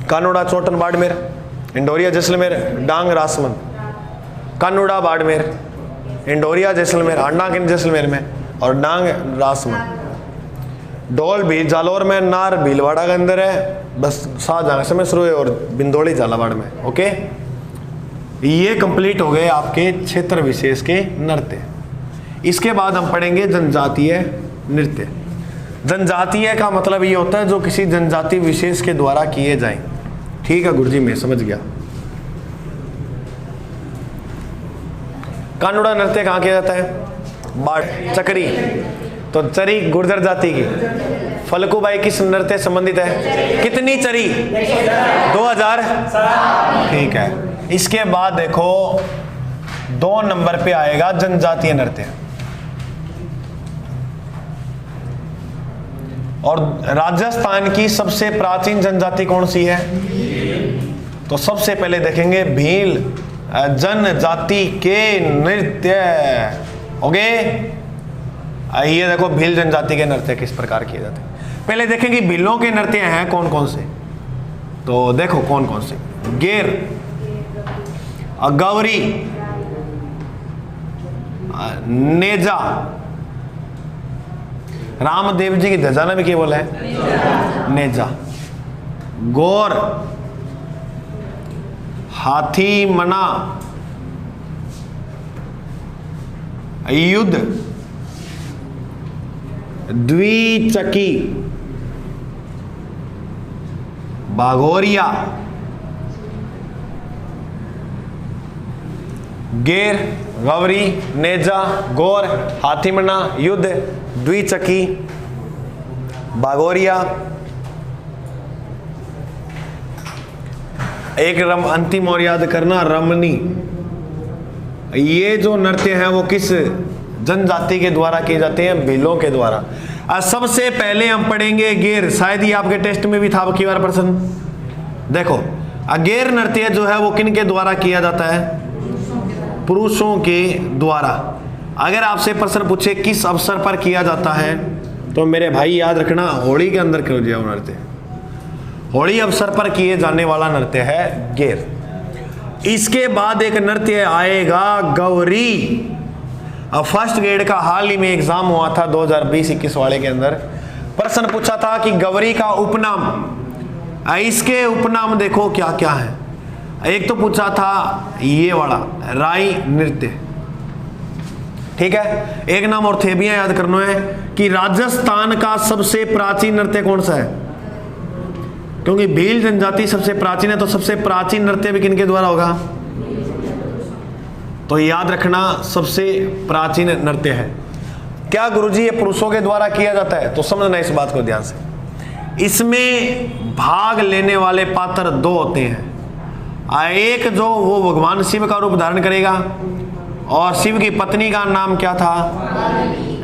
कन्नौड़ा चोटन बाड़मेर, इंडोरिया जैसलमेर, डांग रासमंद। कन्नौड़ा बाड़मेर, इंडोरिया जैसलमेर, डांग जैसलमेर में, और डांग रासमंद। ढोल भी जालौर में, नार भीलवाड़ा के अंदर है। बस शाहजहां समय शुरू है, और बिंदोड़ी झालावाड़ में। ओके, ये कंप्लीट हो गए आपके क्षेत्र विशेष के नृत्य। इसके बाद हम पढ़ेंगे जनजातीय नृत्य। जनजातीय का मतलब ये होता है जो किसी जनजाति विशेष के द्वारा किए जाएं। ठीक है गुरुजी, मैं समझ गया। कानूड़ा नृत्य कहाँ किया जाता है? बाड़। चक्री तो चरी गुर्जर जाति की। फलकूबाई किस नृत्य संबंधित है? कितनी चरी? 2000। ठीक है। इसके बाद देखो 2 नंबर पे आएगा जनजातीय नृत्य। और राजस्थान की सबसे प्राचीन जनजाति कौन सी है? तो सबसे पहले देखेंगे भील जनजाति के नृत्य। ओके, ये देखो भील जनजाति के नृत्य किस प्रकार किए जाते हैं। पहले देखेंगे भीलों के नृत्य हैं कौन कौन से। तो देखो कौन कौन से। गेर, गौरी, नेजा। रामदेव जी की ध्वजा ने भी क्या बोला है? नेजा। गौर, हाथी मना, युद्ध, द्विचकी, बाघोरिया। गेर, गौरी, नेजा, गौर, हाथीमना, युद्ध, द्विचकी, बाघोरिया। एक अंतिम और याद करना रमनी। ये जो नृत्य है वो किस जनजाति के द्वारा किए जाते हैं? भीलों के द्वारा। सबसे पहले हम पढ़ेंगे गेर। शायद ये आपके टेस्ट में भी था अब की बार प्रश्न। देखो गेर नृत्य जो है वो किन के द्वारा किया जाता है? पुरुषों के द्वारा। अगर आपसे प्रश्न पूछे किस अवसर पर किया जाता है तो मेरे भाई याद रखना, होली के अंदर क्यों दिया नृत्य, होली अवसर पर किए जाने वाला नृत्य है गेर। इसके बाद एक नृत्य आएगा गौरी। अब फर्स्ट ग्रेड का हाल ही में एग्जाम हुआ था 2020-21 वाले के अंदर, प्रश्न पूछा था कि गौरी का उपनाम, इसके उपनाम देखो क्या क्या है। एक तो पूछा था ये वाला राई नृत्य, ठीक है। एक नाम और थेबियां याद करना है कि राजस्थान का सबसे प्राचीन नृत्य कौन सा है, क्योंकि भील जनजाति सबसे प्राचीन है, तो सबसे प्राचीन नृत्य भी किनके द्वारा होगा, तो याद रखना सबसे प्राचीन नृत्य है। क्या गुरुजी ये पुरुषों के द्वारा किया जाता है, तो समझना इस बात को ध्यान से। इसमें भाग लेने वाले पात्र दो होते हैं, एक जो वो भगवान शिव का रूप धारण करेगा और शिव की पत्नी का नाम क्या था,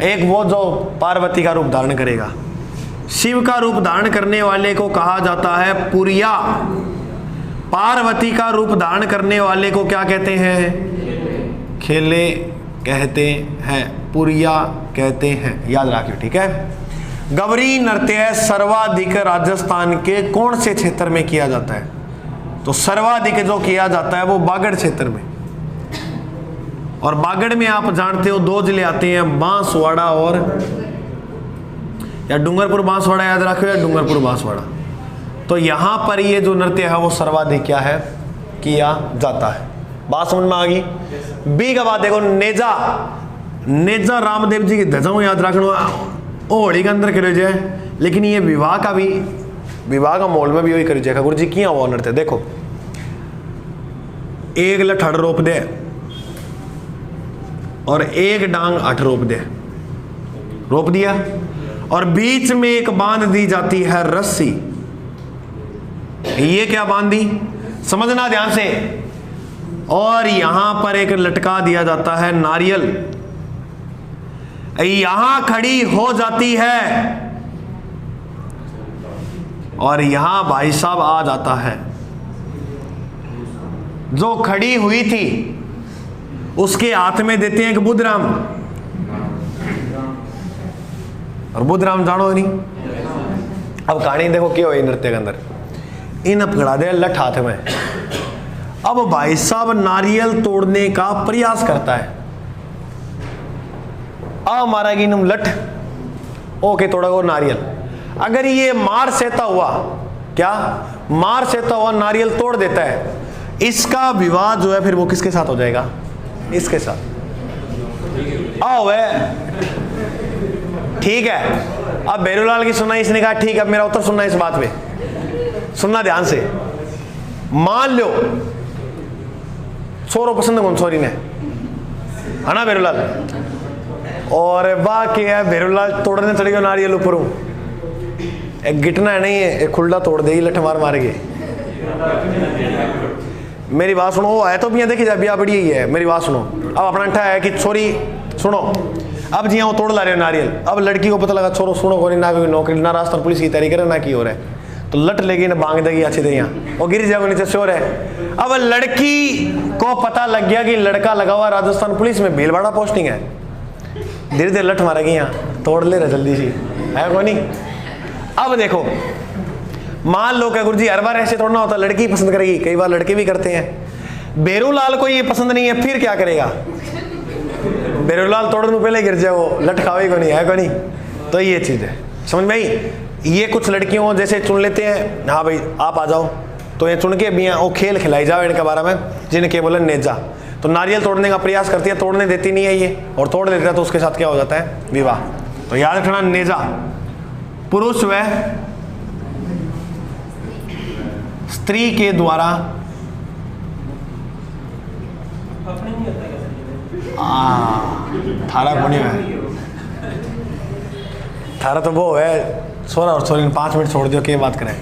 एक वो जो पार्वती का रूप धारण करेगा। शिव का रूप धारण करने वाले को कहा जाता है पुरिया, पार्वती का रूप धारण करने वाले को क्या कहते हैं, खेले कहते हैं, पुरिया कहते हैं, याद रखियो, ठीक है। गौरी नृत्य सर्वाधिक राजस्थान के कौन से क्षेत्र में किया जाता है, तो सर्वाधिक जो किया जाता है वो बागड़ क्षेत्र में। और बागड़ में आप जानते हो दो जिले आते हैं, बांसवाड़ा और या डूंगरपुर बांसवाड़ा, याद रखो, या डूंगरपुर बांसवाड़ा। तो यहां पर ये जो नृत्य है वो सर्वाधिक क्या है, किया जाता है। बात समझ में आ गई। बी का बात देखो, नेजा, नेजा रामदेव जी की ध्वजाओं याद रखना, होली के अंदर करे जाए, लेकिन ये विवाह का भी, विवाह का मोल में भी वही करे जाएगा। गुरु जी किया हुआ नृत्य देखो, एक लठड़ रोप दे और एक डांग अठ रोप दे, रोप दिया, और बीच में एक बांध दी जाती है रस्सी। ये क्या बांधी, समझना ध्यान से, और यहां पर एक लटका दिया जाता है नारियल, यहां खड़ी हो जाती है और यहां भाई साहब आ जाता है। जो खड़ी हुई थी उसके हाथ में देते हैं एक बुधराम, और बुधराम जानो नहीं। अब कहानी देखो क्या हुई नृत्य के अंदर, इन पकड़ा दे लठ हाथ में। अब भाई साहब नारियल तोड़ने का प्रयास करता है, आ मारेगी नुम लठ, ओके तोड़ा वो नारियल। अगर ये मार सेता हुआ, क्या मार सेता हुआ नारियल तोड़ देता है, इसका विवाह जो है फिर वो किसके साथ हो जाएगा, इसके साथ। आओ है ठीक है। अब बेरूलाल की सुना, इसने कहा ठीक है, मेरा उत्तर सुनना इस बात पे, सुनना ध्यान से। मान लो छोरो पसंद कौन सोरी ने, है ना बेरूलाल, और बाकी है बेरूलाल तोड़ने चढ़ गया नारियल ऊपर, एक गिटना नहीं है, एक खुल्डा तोड़ देगी लठ मार मार के। मेरी बात सुनो, वो है तो भी देखी जाए बिया बड़ी ही है, मेरी बात सुनो। अब अपना अंठा है कि छोरी सुनो, अब जी वो तोड़ ला रहे हो नारियल, अब लड़की को पता लगा छोरो सुनो को ना कोई नौकरी ना रास्ता पुलिस की तैयारी करे ना की हो रहा है, तो लट लेगी ना बांग देगी अच्छी तरह और गिर जाएगा नीचे, श्योर है। अब लड़की को पता लग गया कि लड़का लगा हुआ राजस्थान पुलिस में, भीलवाड़ा पोस्टिंग है, धीरे धीरे लठ मारेगी, यहाँ तोड़ ले रहा जल्दी सी है को नहीं। अब देखो मान लो क्या गुरुजी हर बार ऐसे थोड़ा होता, लड़की पसंद करेगी, कई बार लड़के भी करते हैं। बेरूलाल को ये पसंद नहीं है, फिर क्या करेगा, बेरूलाल तोड़ने पहले गिर जाए, वो लठ खावे को नहीं है को नहीं। तो ये चीज है, समझ में आई। ये कुछ लड़कियों जैसे चुन लेते हैं, हाँ भाई आप आ जाओ, तो ये चुन के भी वो खेल खिलाई जाओ इनके बारे में, जिन्हें क्या बोले नेजा। तो नारियल तोड़ने का प्रयास करती है, तोड़ने देती नहीं है ये, और तोड़ देता है तो उसके साथ क्या हो जाता है, विवाह। तो याद रखना नेजा पुरुष व स्त्री के द्वारा थारा कोनी है, थारा तो वो है सोरा और सोरी 5 मिनट छोड़ दियो, क्या बात करें,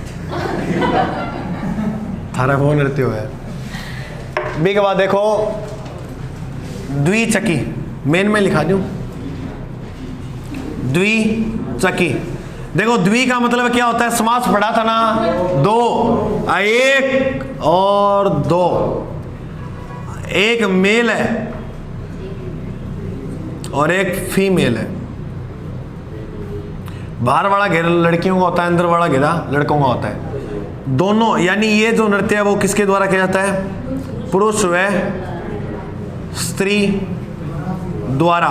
थारा वो नृत्य है। बी के बाद देखो द्विचकी, मेन में लिखा दूं द्विचकी। देखो द्वि का मतलब क्या होता है, समास पढ़ा था ना, दो, एक और दो, एक मेल है और एक फीमेल है। बाहर वाला घेरा लड़कियों का होता है, अंदर वाला घेरा लड़कों का होता है। दोनों, यानी ये जो नृत्य है वो किसके द्वारा किया जाता है? पुरुष व स्त्री द्वारा।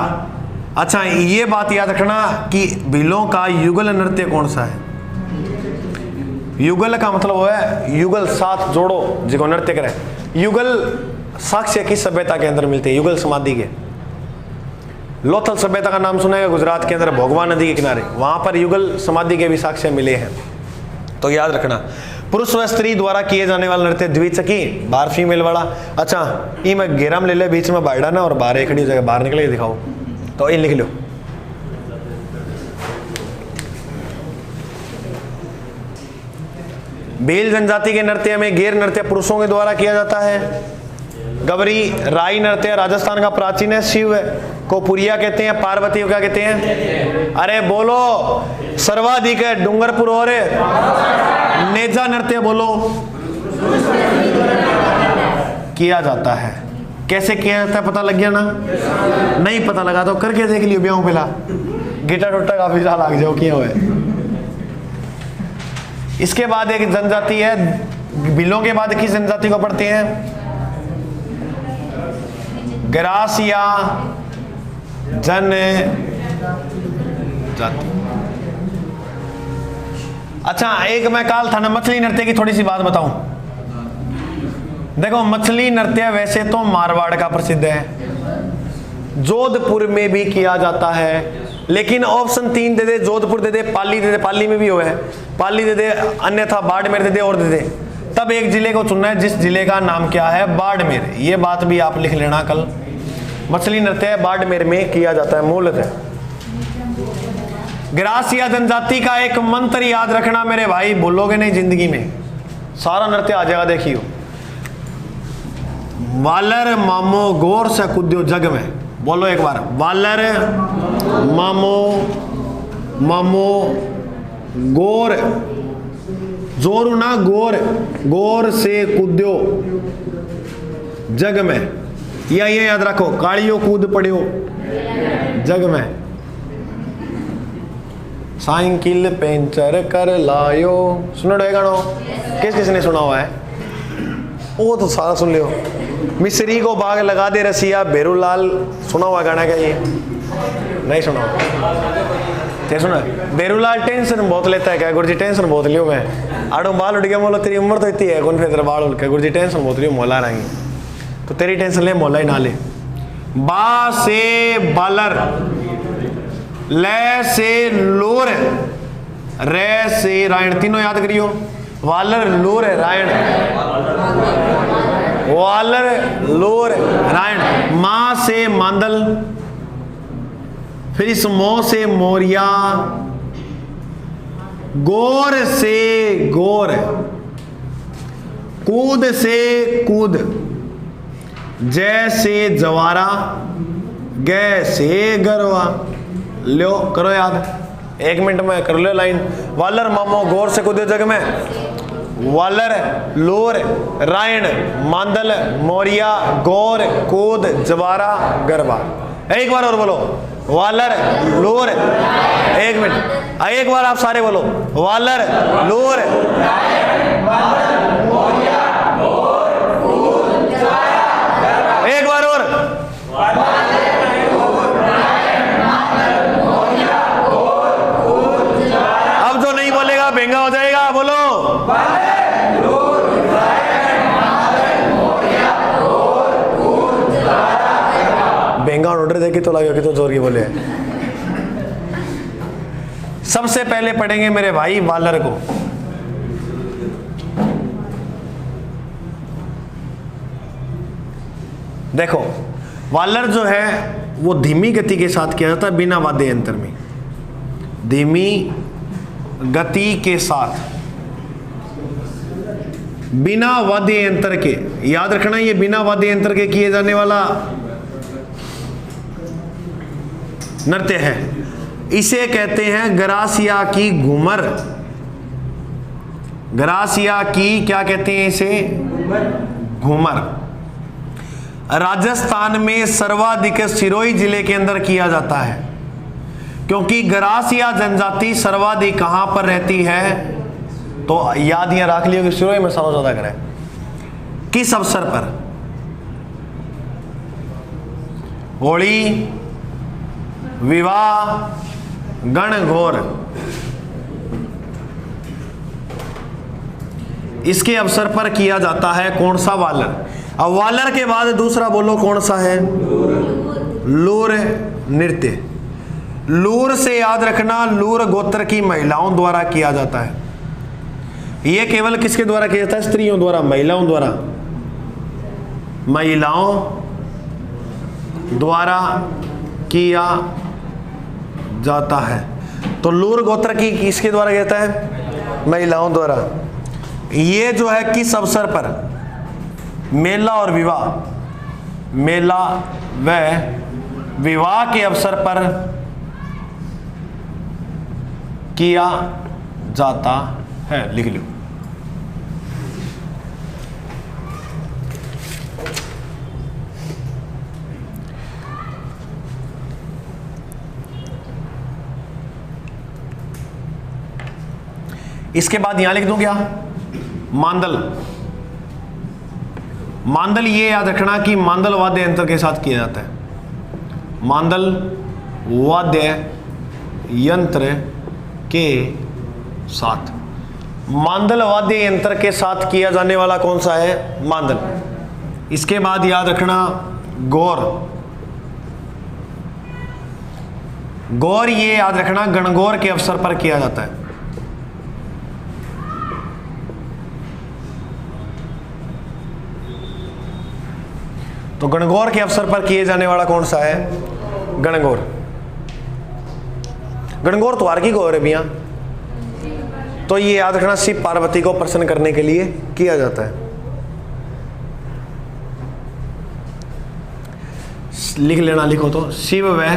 अच्छा, ये बात याद रखना कि भीलों का युगल नृत्य कौन सा है? युगल का मतलब वो है युगल, साथ जोड़ो जिसको नृत्य करे। युगल साक्ष्य किस सभ्यता के अंदर मिलते हैं? युगल समाधि के। लोथल सभ्यता का नाम सुना है गुजरात के अंदर, भोगवा नदी के किनारे, वहां पर युगल समाधि के भी साक्ष्य मिले हैं। तो याद रखना, पुरुष व स्त्री द्वारा किए जाने वाला नृत्य द्विचकी, बाहर फीमेल वाला। अच्छा, ये मैं घेरा में ले ले, बीच में बाइडा ना और बाहर एक खड़ी हो जाएगा, बाहर निकले दिखाओ। तो ये लिख लो, भील जनजाति के नृत्य में गेर नृत्य पुरुषों के द्वारा किया जाता है। गवरी राई नृत्य राजस्थान का प्राचीन है। शिव को पुरिया कहते हैं, पार्वती को क्या कहते हैं? अरे बोलो, सर्वाधिक है डूंगरपुर और नेजा नृत्य बोलो किया जाता है। कैसे किया जाता है पता लग गया ना? नहीं पता लगा तो करके देख लियो, ब्याह पिला गिटा टुट्टा काफी साल आग जाओ किया हुआ है। इसके बाद एक जनजाति है, भीलों के बाद किस जनजाति को पढ़ते हैं? ग्रासिया जनजाति। अच्छा, एक मैं काल था ना मछली नृत्य की थोड़ी सी बात बताऊं। देखो, मछली नृत्य वैसे तो मारवाड़ का प्रसिद्ध है, जोधपुर में भी किया जाता है, लेकिन ऑप्शन 3 दे दे, जोधपुर दे दे, पाली दे दे, पाली में भी हो है, पाली दे दे, अन्यथा बाड़मेर दे दे और दे दे। तब एक जिले को चुनना है जिस जिले का नाम क्या है? बाड़मेर। ये बात भी आप लिख लेना कल। मछली नृत्य बाड़मेर में किया जाता है मूलतः। ग्रासिया जनजाति का एक मंत्र याद रखना मेरे भाई, भूलोगे नहीं जिंदगी में, सारा नृत्य आ जाएगा। देखियो, वालर मामो गोर से कूद्यो जग में, बोलो एक बार, वालर मामो मामो गोर, जोर ना गोर, गोर से कूद्यो जग में, या ये याद रखो, कालियो कूद पड़ियो जग में, साइकिल पेंचर कर लायो। सुनो गानो, किस किसने सुना हुआ है? वो तो सारा सुन लियो। मिस्री को बाग लगा दे रसिया, बेरूलाल, सुना हुआ गाना क्या ये? नहीं सुना? क्या सुना? बेरूलाल टेंशन बहुत लेता है क्या? गुरुजी टेंशन बहुत लियो मैं, आड़ो बाल उड़ गया, बोलो तेरी उम्र तो इतनी है, कौन फिर तेरा बाल उड़ गया, गुरुजी टेंशन बहुत लियो, मोला रहेंगे तो तेरी टेंशन ले, मोला ही ना ले। बा से बालर, ले से लोर, रे से रायण, तीनों याद करियो, वालर लोर रायण, वालर लोर रायण। मां से मांदल, फिर इस मो से मोरिया, गोर से गोर, कूद से कूद, जैसे जवारा, गे से गरवा। लो करो याद, 1 मिनट में कर लो लाइन। वालर मामो गोर से कूदे जग में, वालर लोर रायण, मांदल मोरिया, गोर कूद जवारा गरबा। एक बार और बोलो, वालर लोर, 1 मिनट, एक बार आप सारे बोलो, वालर लोर, एक बार और, अब जो नहीं बोलेगा भेंगा हो जाएगा, बोलो। भेंगा ऑर्डर देखी तो लगे कि तो जोर की बोले। सबसे पहले पढ़ेंगे मेरे भाई वालर को। देखो, वालर जो है वो धीमी गति के साथ किया जाता है, बिना वाद्य यंत्र में, धीमी गति के साथ, बिना वाद्य यंत्र के। याद रखना, ये बिना वाद्य यंत्र के किए जाने वाला नृत्य है। इसे कहते हैं ग्रासिया की घूमर। ग्रासिया की क्या कहते हैं इसे? घूमर। राजस्थान में सर्वाधिक सिरोही जिले के अंदर किया जाता है, क्योंकि गरासिया जनजाति सर्वाधिक कहां पर रहती है, तो याद यहाँ रख लियो कि शुरू में समझ ज्यादा करें। किस अवसर पर? होली, विवाह, गणगौर, इसके अवसर पर किया जाता है कौन सा वालर? अब वालर के बाद दूसरा बोलो कौन सा है? लूर नृत्य। लूर से याद रखना, लूर गोत्र की महिलाओं द्वारा किया जाता है। यह केवल किसके द्वारा किया जाता है? स्त्रियों द्वारा, महिलाओं द्वारा, महिलाओं द्वारा किया जाता है। तो लूर गोत्र की किसके द्वारा किया जाता है? महिलाओं द्वारा। ये जो है किस अवसर पर? मेला और विवाह, मेला व विवाह के अवसर पर किया जाता है। लिख लो। इसके बाद यहां लिख दूं क्या? मांदल। मांदल ये याद रखना कि मांदल वाद्य यंत्र के साथ किया जाता है। मांदल वाद्य यंत्र के साथ, मांदल वाद्य यंत्र के साथ किया जाने वाला कौन सा है? मांदल। इसके बाद याद रखना गौर। गौर ये याद रखना गणगौर के अवसर पर किया जाता है। तो गणगौर के अवसर पर किए जाने वाला कौन सा है? गणगौर। गणगौर त्योहार की गौर है भैया, तो ये याद रखना शिव पार्वती को प्रसन्न करने के लिए किया जाता है। लिख लेना, लिखो तो, शिव व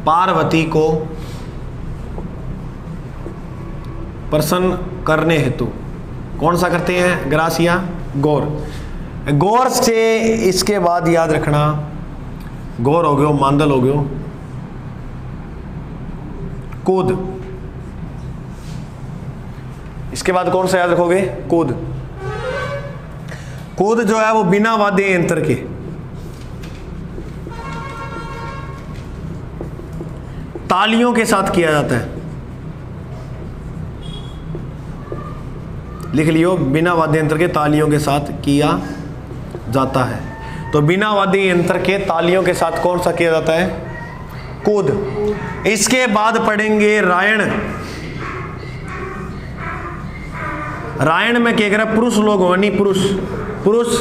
पार्वती को प्रसन्न करने हेतु कौन सा करते हैं? ग्रासिया, गौर। गौर से इसके बाद याद रखना गौर हो गयो, मांदल हो गयो, कूद। इसके बाद कौन सा याद रखोगे? कूद। कूद जो है वो बिना वाद्य यंत्र के, तालियों के साथ किया जाता है। लिख लियो, बिना वाद्य यंत्र के तालियों के साथ किया जाता है। तो बिना वाद्य यंत्र के तालियों के साथ कौन सा किया जाता है? कूद। इसके बाद पढ़ेंगे रायण। रायण में क्या करें? पुरुष लोग होनी, पुरुष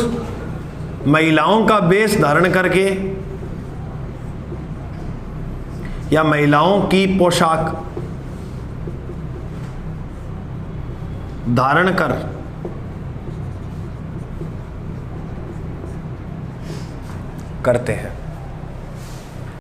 महिलाओं का वेश धारण करके या महिलाओं की पोशाक धारण कर करते हैं।